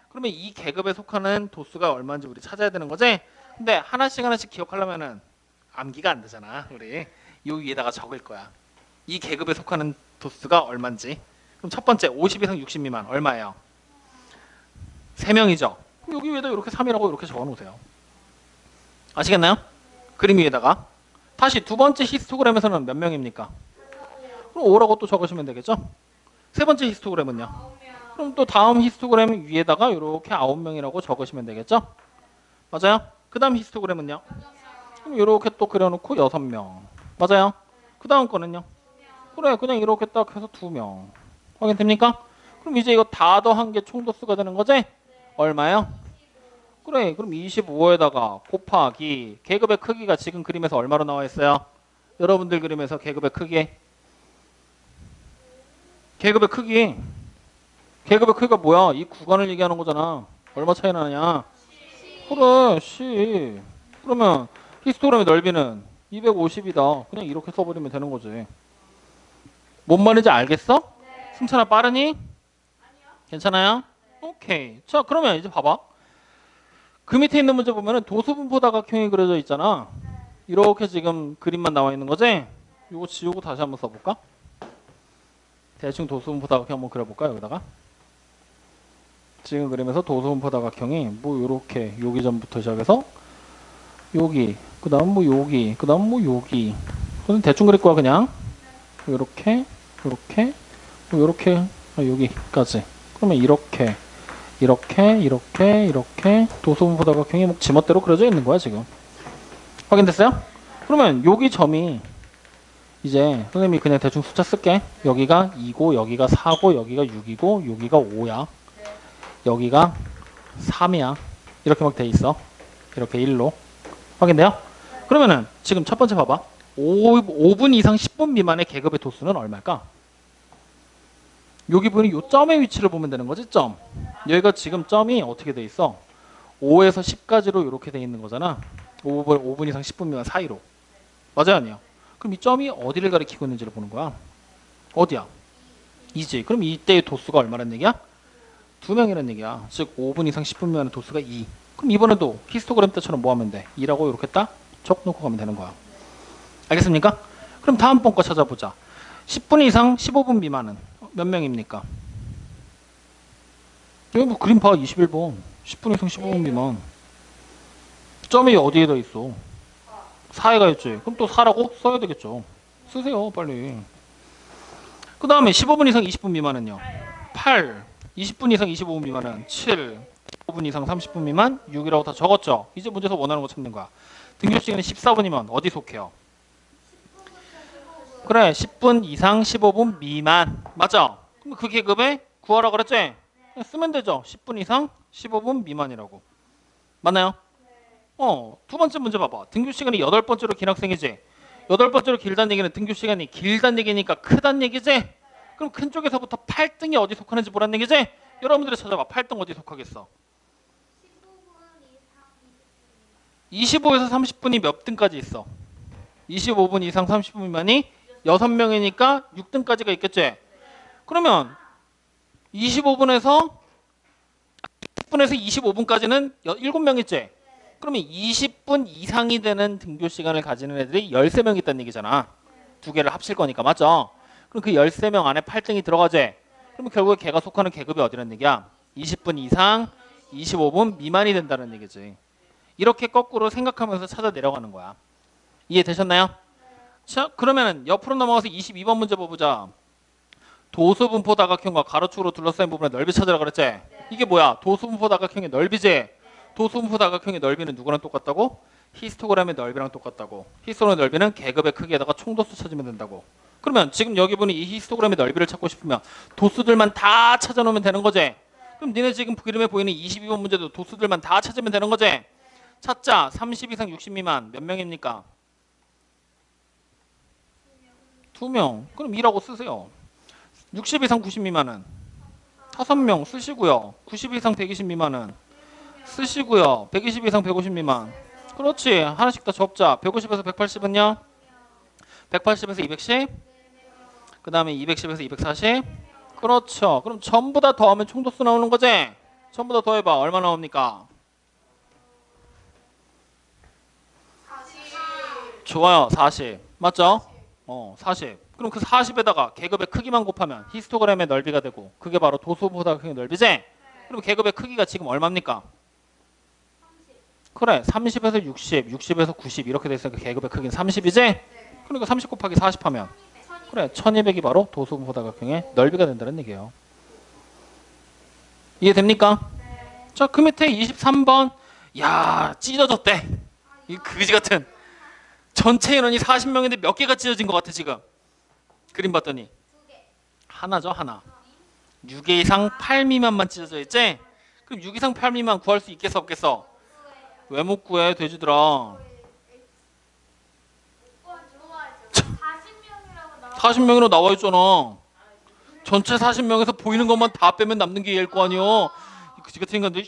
그러면 이 계급에 속하는 도수가 얼마인지 우리 찾아야 되는 거지? 근데 하나씩 기억하려면은 암기가 안 되잖아. 우리 요 위에다가 적을 거야. 이 계급에 속하는 도수가 얼마인지. 그럼 첫 번째 50 이상 60 미만 얼마예요? 3명이죠. 그럼 여기 위에다 이렇게 3이라고 이렇게 적어 놓으세요. 아시겠나요? 그림 위에다가. 다시 두 번째 히스토그램에서는 몇 명입니까? 그럼 5라고 또 적으시면 되겠죠? 세 번째 히스토그램은요? 그럼 또 다음 히스토그램 위에다가 이렇게 9명이라고 적으시면 되겠죠? 맞아요? 그 다음 히스토그램은요? 그럼 이렇게 또 그려놓고 6명. 맞아요? 그 다음 거는요? 그래, 그냥 이렇게 딱 해서 2명. 확인됩니까? 그럼 이제 이거 다 더한 게 총도수가 되는 거지? 얼마요? 그래, 그럼 25에다가 곱하기 계급의 크기가 지금 그림에서 얼마로 나와 있어요? 여러분들 그림에서 계급의 크기. 계급의 크기가 뭐야? 이 구간을 얘기하는 거잖아. 얼마 차이 나느냐? 그래, C. 그러면 히스토그램의 넓이는 250이다. 그냥 이렇게 써버리면 되는 거지. 뭔 말인지 알겠어? 승찬아 빠르니? 괜찮아요? 오케이. 자, 그러면 이제 봐봐. 그 밑에 있는 문제 보면은 도수분포다각형이 그려져 있잖아. 이렇게 지금 그림만 나와 있는 거지? 이거 지우고 다시 한번 써볼까? 대충 도수분포다각형 한번 그려볼까? 여기다가 지금 그림에서 도수분포다각형이 뭐 요렇게 여기 전부터 시작해서 여기 그 다음 뭐 여기 그 다음 뭐 여기 그럼 대충 그릴 거야 그냥 요렇게 요렇게 뭐 요렇게 여기까지. 그러면 이렇게 도수분포다각형이 뭐 지멋대로 그려져 있는 거야 지금. 확인됐어요? 그러면 여기 점이 이제 선생님이 그냥 대충 숫자 쓸게. 여기가 2고 여기가 4고 여기가 6이고 여기가 5야. 여기가 3이야. 이렇게 막 돼 있어. 이렇게 1로. 확인돼요? 그러면은 지금 첫 번째 봐봐. 5분 이상 10분 미만의 계급의 도수는 얼마일까? 여기 보니 요 점의 위치를 보면 되는 거지, 점. 여기가 지금 점이 어떻게 돼 있어? 5에서 10까지로 이렇게 돼 있는 거잖아. 5분 이상 10분 미만 사이로. 맞아요, 아니에요? 그럼 이 점이 어디를 가리키고 있는지를 보는 거야. 어디야? 2지. 그럼 이때의 도수가 얼마란 얘기야? 2명이란 얘기야. 즉 5분 이상 10분 미만의 도수가 2. 그럼 이번에도 히스토그램 때처럼 뭐 하면 돼? 2라고 이렇게 딱 적놓고 가면 되는 거야. 알겠습니까? 그럼 다음 번 거 찾아보자. 10분 이상 15분 미만은 몇 명입니까? 여기 뭐 그림 봐. 21번. 10분 이상 15분 미만. 점이 어디에 더 있어? 4에가 있지. 그럼 또 4라고 써야 되겠죠. 쓰세요 빨리. 그 다음에 15분 이상 20분 미만은요? 8. 20분 이상 25분 미만은 7. 15분 이상 30분 미만 6이라고 다 적었죠. 이제 문제에서 원하는 거 찾는 거야. 등교 시간이 14분이면 어디 속해요? 그래, 10분 이상 15분 미만. 맞아. 그럼 그 계급에 구하라 그랬지? 쓰면 되죠. 10분 이상 15분 미만이라고. 맞나요? 두 번째 문제 봐봐. 등교 시간이 8번째로 긴 학생이지? 8번째로 길다는 얘기는 등교 시간이 길다는 얘기니까 크다는 얘기지? 그럼 큰 쪽에서부터 8등이 어디 속하는지 보라는 얘기지? 여러분들이 찾아봐. 8등 어디 속하겠어? 25에서 30분이 몇 등까지 있어? 25분 이상 30분 미만이 6명이니까 6등까지가 있겠지? 그러면 25분에서 25분까지는 7명 있지? 그러면 20분 이상이 되는 등교 시간을 가지는 애들이 13명 있다는 얘기잖아. 두 개를 합칠 거니까. 맞죠? 그럼 그 13명 안에 8등이 들어가지? 그러면 결국에 걔가 속하는 계급이 어디라는 얘기야? 20분 이상 25분 미만이 된다는 얘기지. 이렇게 거꾸로 생각하면서 찾아 내려가는 거야. 이해되셨나요? 자, 그러면 옆으로 넘어가서 22번 문제 봐보자. 도수분포 다각형과 가로축으로 둘러싸인 부분의 넓이 찾으라 그랬지? 이게 뭐야? 도수분포 다각형의 넓이지? 도수분포 다각형의 넓이는 누구랑 똑같다고? 히스토그램의 넓이랑 똑같다고. 히스토그램의 넓이는 계급의 크기에다가 총도수 찾으면 된다고. 그러면 지금 여기 보니 이 히스토그램의 넓이를 찾고 싶으면 도수들만 다 찾아놓으면 되는 거지? 그럼 니네 지금 그림에 보이는 22번 문제도 도수들만 다 찾으면 되는 거지? 찾자. 30 이상 60 미만 몇 명입니까? 2명. 그럼 2라고 쓰세요. 60 이상 90 미만은 5명 쓰시고요. 90 이상 120 미만은 쓰시고요. 120 이상 150 미만. 그렇지. 하나씩 더 접자. 150에서 180은요? 180에서 210. 그 다음에 210에서 240. 그렇죠. 그럼 전부 다 더하면 총도수 나오는 거지? 전부 다 더해봐. 얼마 나옵니까?
40.
좋아요. 40. 맞죠? 40. 그럼 그 40에다가 계급의 크기만 곱하면 히스토그램의 넓이가 되고 그게 바로 도수보다 크기 넓이지? 그럼 계급의 크기가 지금 얼마입니까? 그래. 30에서 60, 60에서 90 이렇게 돼 있으니까 계급의 크기는 30이지? 그러니까 30 곱하기 40 하면 그래. 1200이 바로 도수분포 다각형의 넓이가 된다는 얘기예요. 이해됩니까? 자, 그 밑에 23번. 야, 찢어졌대. 이 그지 같은. 전체 인원이 40명인데 몇 개가 찢어진 것 같아 지금. 그림 봤더니 하나죠. 하나. 6개 이상 8 미만만 찢어져 있지? 그럼 6 이상 8 미만 구할 수 있겠어 없겠어? 왜 못 구해 돼지들아. 40명이라고 나와 있잖아. 전체 40명에서 보이는 것만 다 빼면 남는 게 얘일 거 아니요. 이 그지 같은 인간들.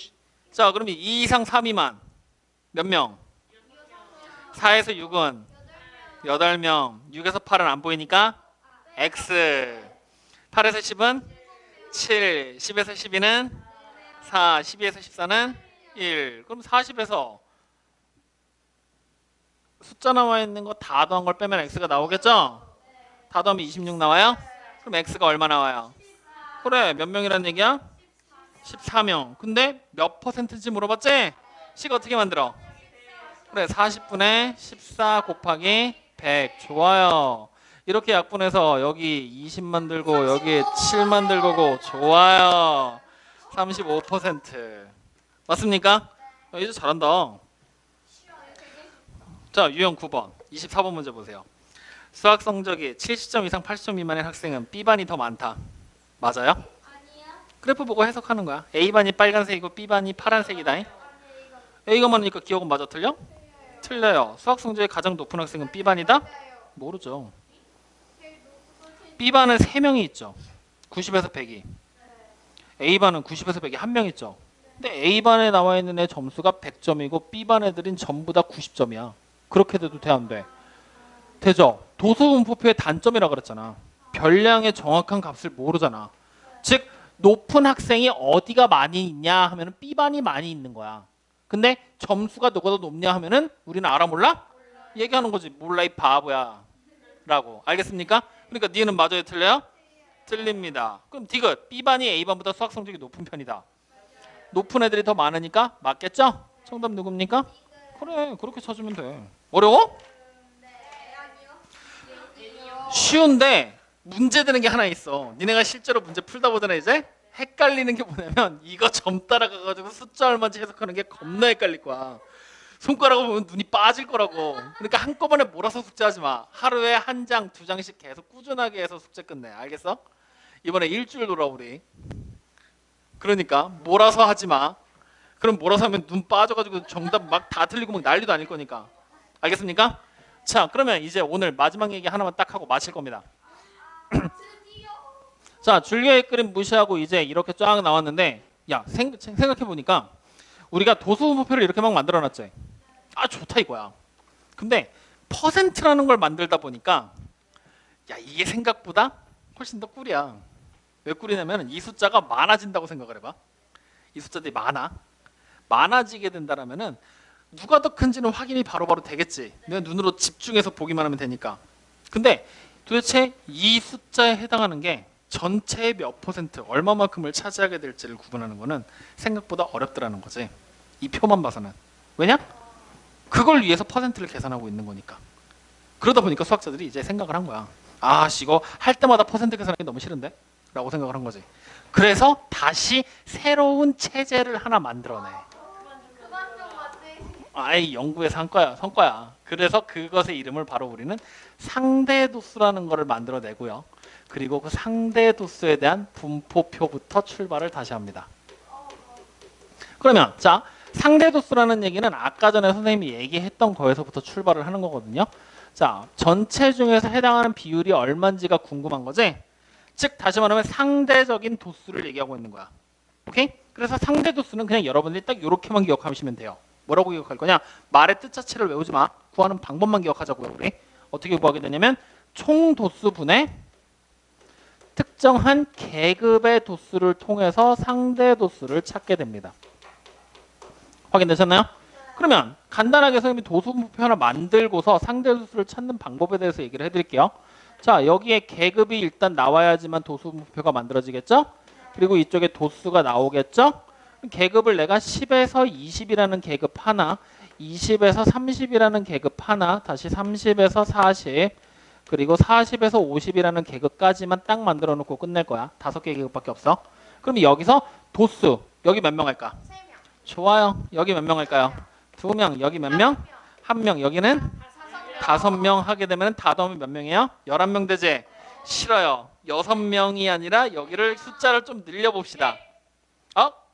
자, 그러면 2 이상 4 미만 몇 명? 4에서 6은 8명. 6에서 8은 안 보이니까 X. 8에서 10은 7. 10에서 12는 4. 12에서 14는 1. 그럼 40에서 숫자 나와 있는 거 다 더한 걸 빼면 X가 나오겠죠? 다 더하면 26 나와요? 그럼 X가 얼마 나와요? 그래, 몇 명이라는 얘기야? 14명. 근데 몇 퍼센트인지 물어봤지? 식 어떻게 만들어? 그래, 40분의 14 곱하기 100. 좋아요. 이렇게 약분해서 여기 20 만들고 여기 7 만들 거고. 좋아요. 35%. 맞습니까? 이제 잘한다. 자, 유형 9번 24번 문제 보세요. 수학 성적이 70점 이상 80점 미만의 학생은 B반이 더 많다. 맞아요? 그래프 보고 해석하는 거야. A반이 빨간색이고 B반이 파란색이다. A가 많으니까 기억은 맞아 틀려? 틀려요. 수학 성적이 가장 높은 학생은 B반이다? 모르죠. B반은 3명이 있죠. 90에서 100이. A반은 90에서 100이 1명 있죠. 근데 A반에 나와 있는 애 점수가 100점이고 B반 애들은 전부 다 90점이야. 그렇게 돼도 돼 안 돼? 되죠. 도수분포표의 단점이라 그랬잖아. 별량의 정확한 값을 모르잖아. 즉 높은 학생이 어디가 많이 있냐 하면은 B반이 많이 있는 거야. 근데 점수가 누가 더 높냐 하면은 우리는 알아 몰라? 얘기하는 거지. 몰라 이 바보야 라고. 알겠습니까? 그러니까 니는 맞아요 틀려요? 틀립니다. 그럼 디귿 B반이 A반보다 수학 성적이 높은 편이다. 높은 애들이 더 많으니까 맞겠죠? 정답 누굽니까? 그래, 그렇게 찾으면 돼. 어려워? 쉬운데 문제 되는 게 하나 있어. 니네가 실제로 문제 풀다 보잖아. 이제 헷갈리는 게 뭐냐면 이거 점 따라가가지고 숫자 얼마인지 해석하는 게 겁나 헷갈릴 거야. 손가락을 보면 눈이 빠질 거라고. 그러니까 한꺼번에 몰아서 숙제하지 마. 하루에 한 장, 두 장씩 계속 꾸준하게 해서 숙제 끝내. 알겠어? 이번에 일주일 놀아 우리. 그러니까 몰아서 하지 마. 그럼 몰아서 하면 눈 빠져가지고 정답 막 다 틀리고 막 난리도 아닐 거니까. 알겠습니까? 자, 그러면 이제 오늘 마지막 얘기 하나만 딱 하고 마칠 겁니다. 자, 줄기의 그림 무시하고 이제 이렇게 쫙 나왔는데, 야, 생각해 보니까 우리가 도수분포표를 이렇게 막 만들어놨지. 아, 좋다 이거야. 근데 퍼센트라는 걸 만들다 보니까, 야, 이게 생각보다 훨씬 더 꿀이야. 왜 꿀이냐면 이 숫자가 많아진다고 생각을 해봐. 이 숫자들이 많아지게 된다라면은 누가 더 큰지는 확인이 바로바로 되겠지. 내가 눈으로 집중해서 보기만 하면 되니까. 근데 도대체 이 숫자에 해당하는 게 전체의 몇 퍼센트, 얼마만큼을 차지하게 될지를 구분하는 거는 생각보다 어렵더라는 거지. 이 표만 봐서는. 왜냐? 그걸 위해서 퍼센트를 계산하고 있는 거니까. 그러다 보니까 수학자들이 이제 생각을 한 거야. 아, 이거 할 때마다 퍼센트 계산하기 너무 싫은데? 라고 생각을 한 거지. 그래서 다시 새로운 체제를 하나 만들어내.
그만 좀 맞지.
아이, 연구의 성과야. 그래서 그것의 이름을 바로 우리는 상대도수라는 거를 만들어내고요. 그리고 그 상대도수에 대한 분포표부터 출발을 다시 합니다. 그러면 자, 상대도수라는 얘기는 아까 전에 선생님이 얘기했던 거에서부터 출발을 하는 거거든요. 자, 전체 중에서 해당하는 비율이 얼마인지가 궁금한 거지? 즉 다시 말하면 상대적인 도수를 얘기하고 있는 거야. 오케이? 그래서 상대도수는 그냥 여러분들이 딱 이렇게만 기억하시면 돼요. 뭐라고 기억할 거냐? 말의 뜻 자체를 외우지 마. 구하는 방법만 기억하자고요. 우리 어떻게 구하게 되냐면 총 도수분의 특정한 계급의 도수를 통해서 상대 도수를 찾게 됩니다. 확인되셨나요? 그러면 간단하게 선생님이 도수분포 하나 만들고서 상대 도수를 찾는 방법에 대해서 얘기를 해드릴게요. 자, 여기에 계급이 일단 나와야지만 도수분포가 만들어지겠죠? 그리고 이쪽에 도수가 나오겠죠? 계급을 내가 10에서 20이라는 계급 하나, 20에서 30이라는 계급 하나, 다시 30에서 40, 그리고 40에서 50이라는 계급까지만 딱 만들어 놓고 끝낼 거야. 5개 계급밖에 없어. 그럼 여기서 도수, 여기 몇 명 할까?
3명.
좋아요. 여기 몇 명 할까요? 2명. 여기 몇 명? 1명. 여기는 5명 하게 되면 다 더하면 몇 명이에요? 11명 되지? 싫어요. 6명이 아니라 여기를 숫자를 좀 늘려봅시다.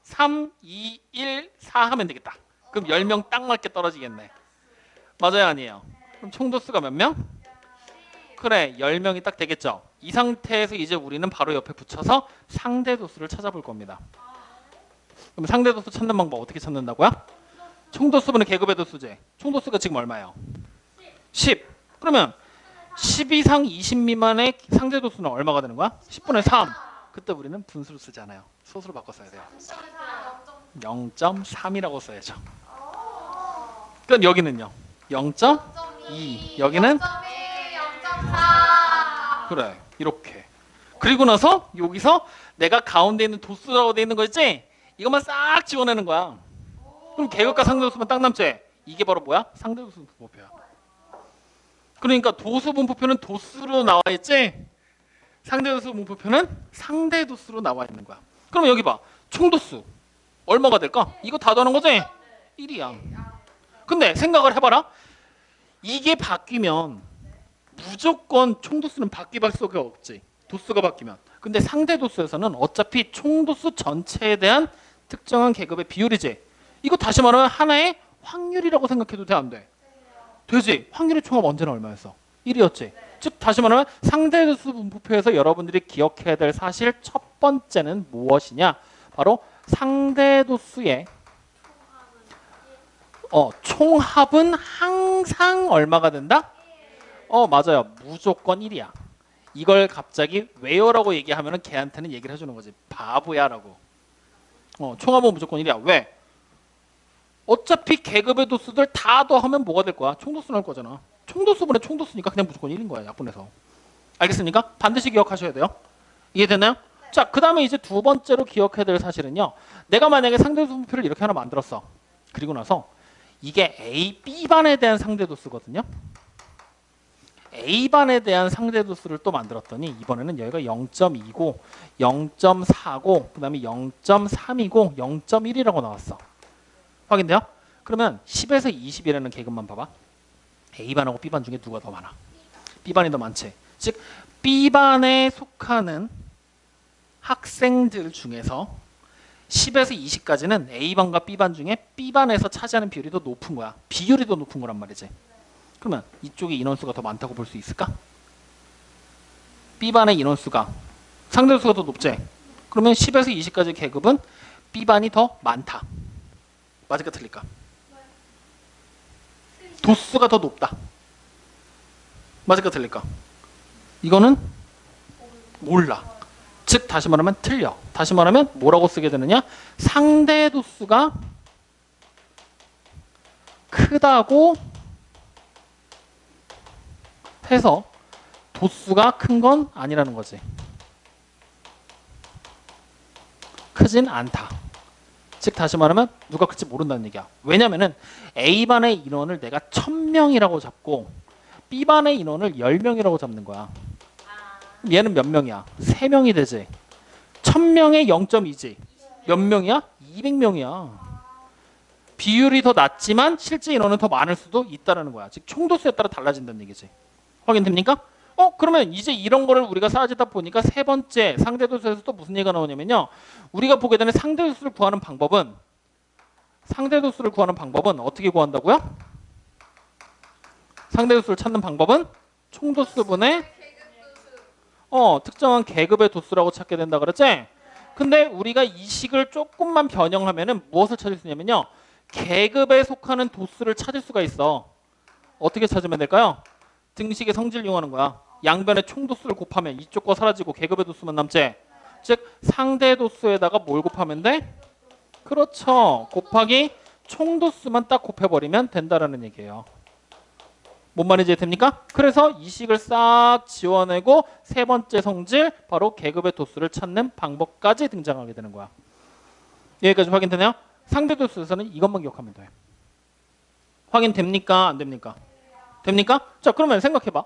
3, 2, 1, 4 하면 되겠다. 그럼 10명 딱 맞게 떨어지겠네. 맞아요? 아니에요? 그럼 총 도수가 몇 명? 그래, 10명이 딱 되겠죠. 이 상태에서 이제 우리는 바로 옆에 붙여서 상대 도수를 찾아볼 겁니다. 그럼 상대 도수 찾는 방법 어떻게 찾는다고요? 총 도수분의 계급의 도수제. 총 도수가 지금 얼마예요? 10. 그러면 10 이상 20 미만의 상대 도수는 얼마가 되는 거야? 10분의 3. 그때 우리는 분수를 쓰지 않아요. 소수로 바꿔 써야 돼요. 0.3이라고 써야죠. 그럼 여기는요? 0.2. 여기는?
0.4.
그래, 이렇게. 그리고 나서 여기서 내가 가운데 있는 도수라고 돼 있는 거 있지? 이것만 싹 지워내는 거야. 그럼 계급과 상대도수만 딱 남지? 이게 바로 뭐야? 상대도수 분포표야. 그러니까 도수 분포표는 도수로 나와 있지? 상대도수 분포표는 상대도수로 나와 있는 거야. 그럼 여기 봐. 총도수 얼마가 될까? 이거 다 더하는 거지? 1이야. 근데 생각을 해봐라. 이게 바뀌면 무조건 총도수는 바뀔 수가 없지. 도수가 바뀌면. 근데 상대도수에서는 어차피 총도수 전체에 대한 특정한 계급의 비율이지. 이거 다시 말하면 하나의 확률이라고 생각해도 돼, 안 돼? 되지. 확률의 총합 언제나 얼마였어? 1이었지. 즉 다시 말하면 상대도수 분포표에서 여러분들이 기억해야 될 사실 첫 번째는 무엇이냐? 바로 상대도수의 총합은 항상 얼마가 된다? 맞아요. 무조건 1이야. 이걸 갑자기 왜요라고 얘기하면은 걔한테는 얘기를 해주는 거지. 바보야라고. 총합은 무조건 1이야. 왜? 어차피 계급의 도수들 다 더하면 뭐가 될 거야? 총도수 나올 거잖아. 총도수분의 총도수니까 그냥 무조건 1인 거야. 약분해서. 알겠습니까? 반드시 기억하셔야 돼요. 이해되나요? 자, 그 다음에 이제 두 번째로 기억해야 될 사실은요. 내가 만약에 상대도수 분표를 이렇게 하나 만들었어. 그리고 나서 이게 A, B반에 대한 상대도수거든요. A반에 대한 상대도수를 또 만들었더니 이번에는 여기가 0.2고 0.4고 그 다음에 0.3이고 0.1이라고 나왔어. 확인돼요? 그러면 10에서 20이라는 계급만 봐봐. A반하고 B반 중에 누가 더 많아? B반이 더 많지. 즉 B반에 속하는 학생들 중에서 10에서 20까지는 A반과 B반 중에 B반에서 차지하는 비율이 더 높은 거야. 비율이 더 높은 거란 말이지. 그러면 이쪽에 인원수가 더 많다고 볼 수 있을까? B반의 인원수가 상대수가 더 높지? 그러면 10에서 20까지 계급은 B반이 더 많다. 맞을까 틀릴까? 도수가 더 높다. 맞을까 틀릴까? 이거는 몰라. 즉 다시 말하면 틀려. 다시 말하면 뭐라고 쓰게 되느냐? 상대 도수가 크다고 해서 도수가 큰 건 아니라는 거지. 크진 않다. 즉 다시 말하면 누가 클지 모른다는 얘기야. 왜냐면은 A반의 인원을 내가 1000명이라고 잡고 B반의 인원을 10명이라고 잡는 거야. 얘는 몇 명이야? 3명이 되지. 1000명의 0.2지. 몇 명이야? 200명이야. 비율이 더 낮지만 실제 인원은 더 많을 수도 있다는 거야. 즉 총도수에 따라 달라진다는 얘기지. 확인됩니까? 그러면 이제 이런 거를 우리가 쌓아지다 보니까 세 번째 상대도수에서 또 무슨 얘기가 나오냐면요. 우리가 보게 되는 상대도수를 구하는 방법은 어떻게 구한다고요? 상대도수를 찾는 방법은 총도수분의 특정한 계급의 도수라고 찾게 된다 그랬지? 근데 우리가 이 식을 조금만 변형하면은 무엇을 찾을 수 있냐면요. 계급에 속하는 도수를 찾을 수가 있어. 어떻게 찾으면 될까요? 등식의 성질 이용하는 거야. 양변의 총도수를 곱하면 이쪽 거 사라지고 계급의 도수만 남지. 즉 상대 도수에다가 뭘 곱하면 돼? 그렇죠. 곱하기 총도수만 딱 곱해버리면 된다라는 얘기예요. 뭔 말인지 됩니까? 그래서 이 식을 싹 지워내고 세 번째 성질 바로 계급의 도수를 찾는 방법까지 등장하게 되는 거야. 여기까지 확인되나요? 상대 도수에서는 이것만 기억하면 돼. 확인됩니까? 안 됩니까? 됩니까? 자 그러면 생각해봐.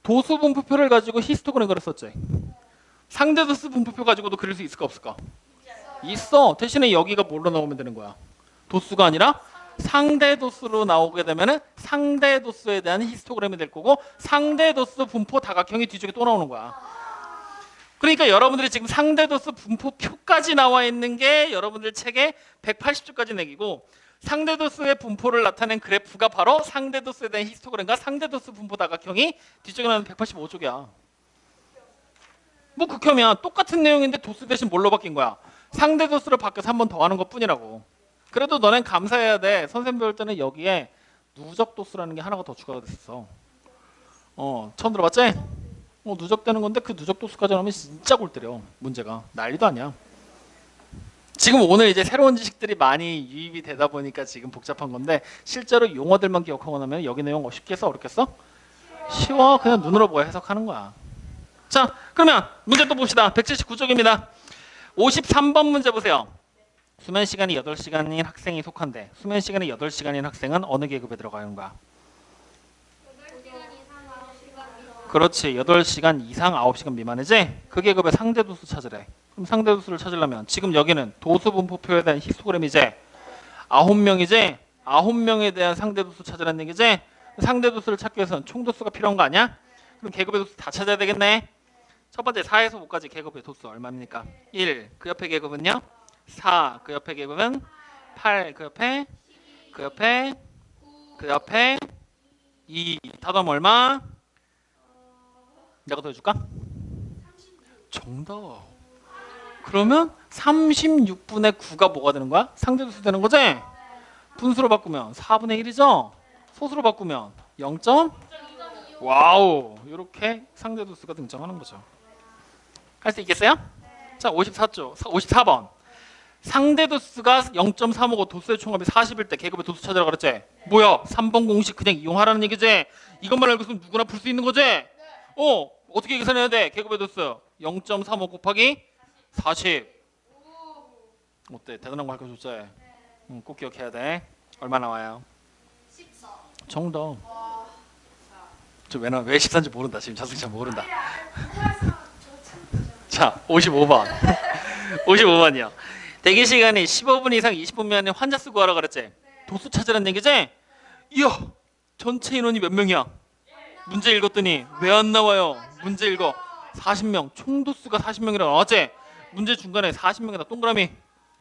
도수 분포표를 가지고 히스토그램 그렸었지. 상대 도수 분포표 가지고도 그릴 수 있을까 없을까? 있어. 대신에 여기가 뭘로 나오면 되는 거야? 도수가 아니라 상대 도수로 나오게 되면은 상대 도수에 대한 히스토그램이 될 거고 상대 도수 분포 다각형이 뒤쪽에 또 나오는 거야. 그러니까 여러분들이 지금 상대 도수 분포표까지 나와 있는 게 여러분들 책에 180쪽까지 내기고 상대 도수의 분포를 나타낸 그래프가 바로 상대 도수에 대한 히스토그램과 상대 도수 분포 다각형이 뒤쪽에 나오는 185쪽이야. 뭐 극혐이야. 똑같은 내용인데 도수 대신 뭘로 바뀐 거야? 상대 도수를 바뀌어서 한 번 더 하는 것 뿐이라고. 그래도 너넨 감사해야 돼. 선생님 배울 때는 여기에 누적 도수라는 게 하나가 더 추가가 됐어. 처음 들어봤지? 누적되는 건데 그 누적 도수까지 나오면 진짜 골 때려. 문제가. 난리도 아니야. 지금 오늘 이제 새로운 지식들이 많이 유입이 되다 보니까 지금 복잡한 건데 실제로 용어들만 기억하고 나면 여기 내용 쉽겠어? 어렵겠어? 쉬워. 그냥 눈으로 보고 해석하는 거야. 자, 그러면 문제 또 봅시다. 179쪽입니다. 53번 문제 보세요. 수면 시간이 8시간인 학생이 속한데 수면 시간이 8시간인 학생은 어느 계급에 들어가는 거야? 그렇지. 8시간 이상 9시간 미만이지? 그 계급의 상대 도수 찾으래. 그럼 상대 도수를 찾으려면 지금 여기는 도수 분포표에 대한 히스토그램이지? 9명이지? 9명에 대한 상대 도수 찾으라는 얘기지? 상대 도수를 찾기 위해서는 총도수가 필요한 거 아니야? 그럼 계급의 도수 다 찾아야 되겠네? 첫 번째 4에서 5까지 계급의 도수 얼마입니까? 1. 그 옆에 계급은요? 4. 그 옆에 계급은 8. 그 옆에 2. 다음 얼마? 내가 더 해줄까? 정답. 그러면 36분의 9가 뭐가 되는 거야? 상대도수 되는 거지? 분수로 바꾸면 4분의 1이죠? 소수로 바꾸면 0. 와우. 이렇게 상대도수가 등장하는 거죠. 할 수 있겠어요? 자, 54번. 상대도수가 0.355 도수의 총합이 40일 때 계급의 도수 찾으라 그랬지? 뭐야? 3번 공식 그냥 이용하라는 얘기지? 이것만 알고 있으면 누구나 풀 수 있는 거지? 어떻게 계산해야 돼? 계급의 도수 0.35 곱하기 40. 어때? 대단한 거 가르쳐줬지? 꼭 기억해야 돼. 얼마 나와요?
14.
정답. 왜 14인지 모른다. 지금 자승이 잘 모른다. 자, 55번. 55번이요. 대기 시간이 15분 이상 20분 미만의 환자 수 구하라 그랬지? 도수 찾으라는 얘기지? 이야, 전체 인원이 몇 명이야? 문제 읽었더니 왜 안 나와요? 문제 읽어. 40명. 총도수가 40명이라고 나왔지? 문제 중간에 40명이다. 동그라미.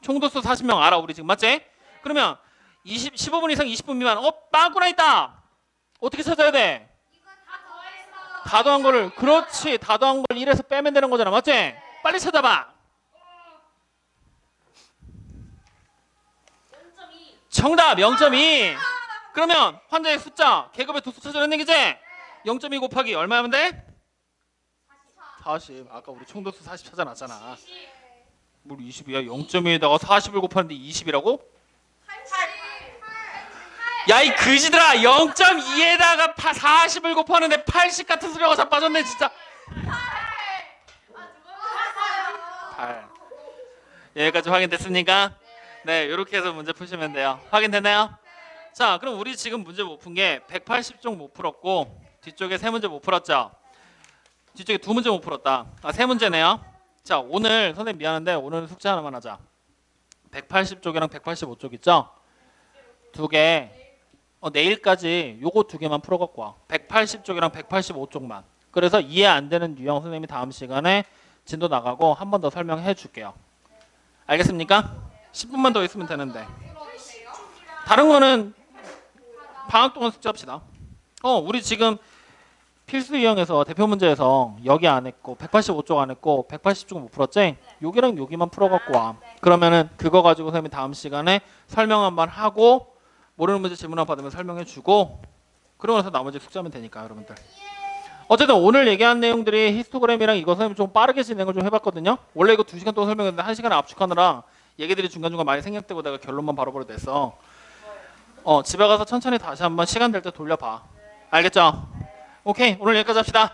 총도수 40명 알아 우리 지금 맞지? 그러면 15분 이상 20분 미만. 빠꾸나 있다. 어떻게 찾아야 돼? 다 더한 거를. 그렇지. 다 더한 걸 1에서 빼면 되는 거잖아. 맞지? 빨리 찾아봐. 정답 0.2. 그러면 환자의 숫자 계급의 도수 찾으라는 얘기지? 0.2 곱하기 얼마 하면 돼? 40. 아까 우리 총도수 40 찾아놨잖아. 뭘 20이야? 0.2에다가 40을 곱하는데 20이라고? 야 이 그지들아 0.2에다가 40을 곱하는데 80 같은 소리가 자빠졌네 진짜. 8. 여기까지 확인됐습니까? 네, 이렇게 해서 문제 푸시면 돼요. 확인됐나요? 자, 그럼 우리 지금 문제 못 푼 게 180쪽 못 풀었고 뒤쪽에 3문제 못 풀었죠? 뒤쪽에 2문제 못 풀었다. 3문제네요. 자, 오늘 선생님 미안한데 오늘 숙제 하나만 하자. 180쪽이랑 185쪽 있죠? 두 개. 내일까지 요거 두 개만 풀어갖고 와. 180쪽이랑 185쪽만. 그래서 이해 안 되는 유형 선생님이 다음 시간에 진도 나가고 한 번 더 설명해 줄게요. 알겠습니까? 10분만 더 있으면 되는데. 다른 거는 방학 동안 숙제합시다. 우리 지금 필수 유형에서 대표 문제에서 여기 안 했고 185쪽 안 했고 180쪽 못 풀었지? 여기랑 여기만 풀어갖고 와. 그러면은 그거 가지고 선생님이 다음 시간에 설명 한번 하고 모르는 문제 질문 한번 받으면 설명해 주고 그러고 나서 나머지 숙제하면 되니까 여러분들. 어쨌든 오늘 얘기한 내용들이 히스토그램이랑 이거 선생님이 좀 빠르게 진행을 좀 해봤거든요. 원래 이거 2시간 동안 설명했는데 1시간을 압축하느라 얘기들이 중간중간 많이 생략되고 내가 결론만 바로바로 냈어. 집에 가서 천천히 다시 한번 시간 될 때 돌려봐. 알겠죠? 오케이, 오늘 여기까지 합시다.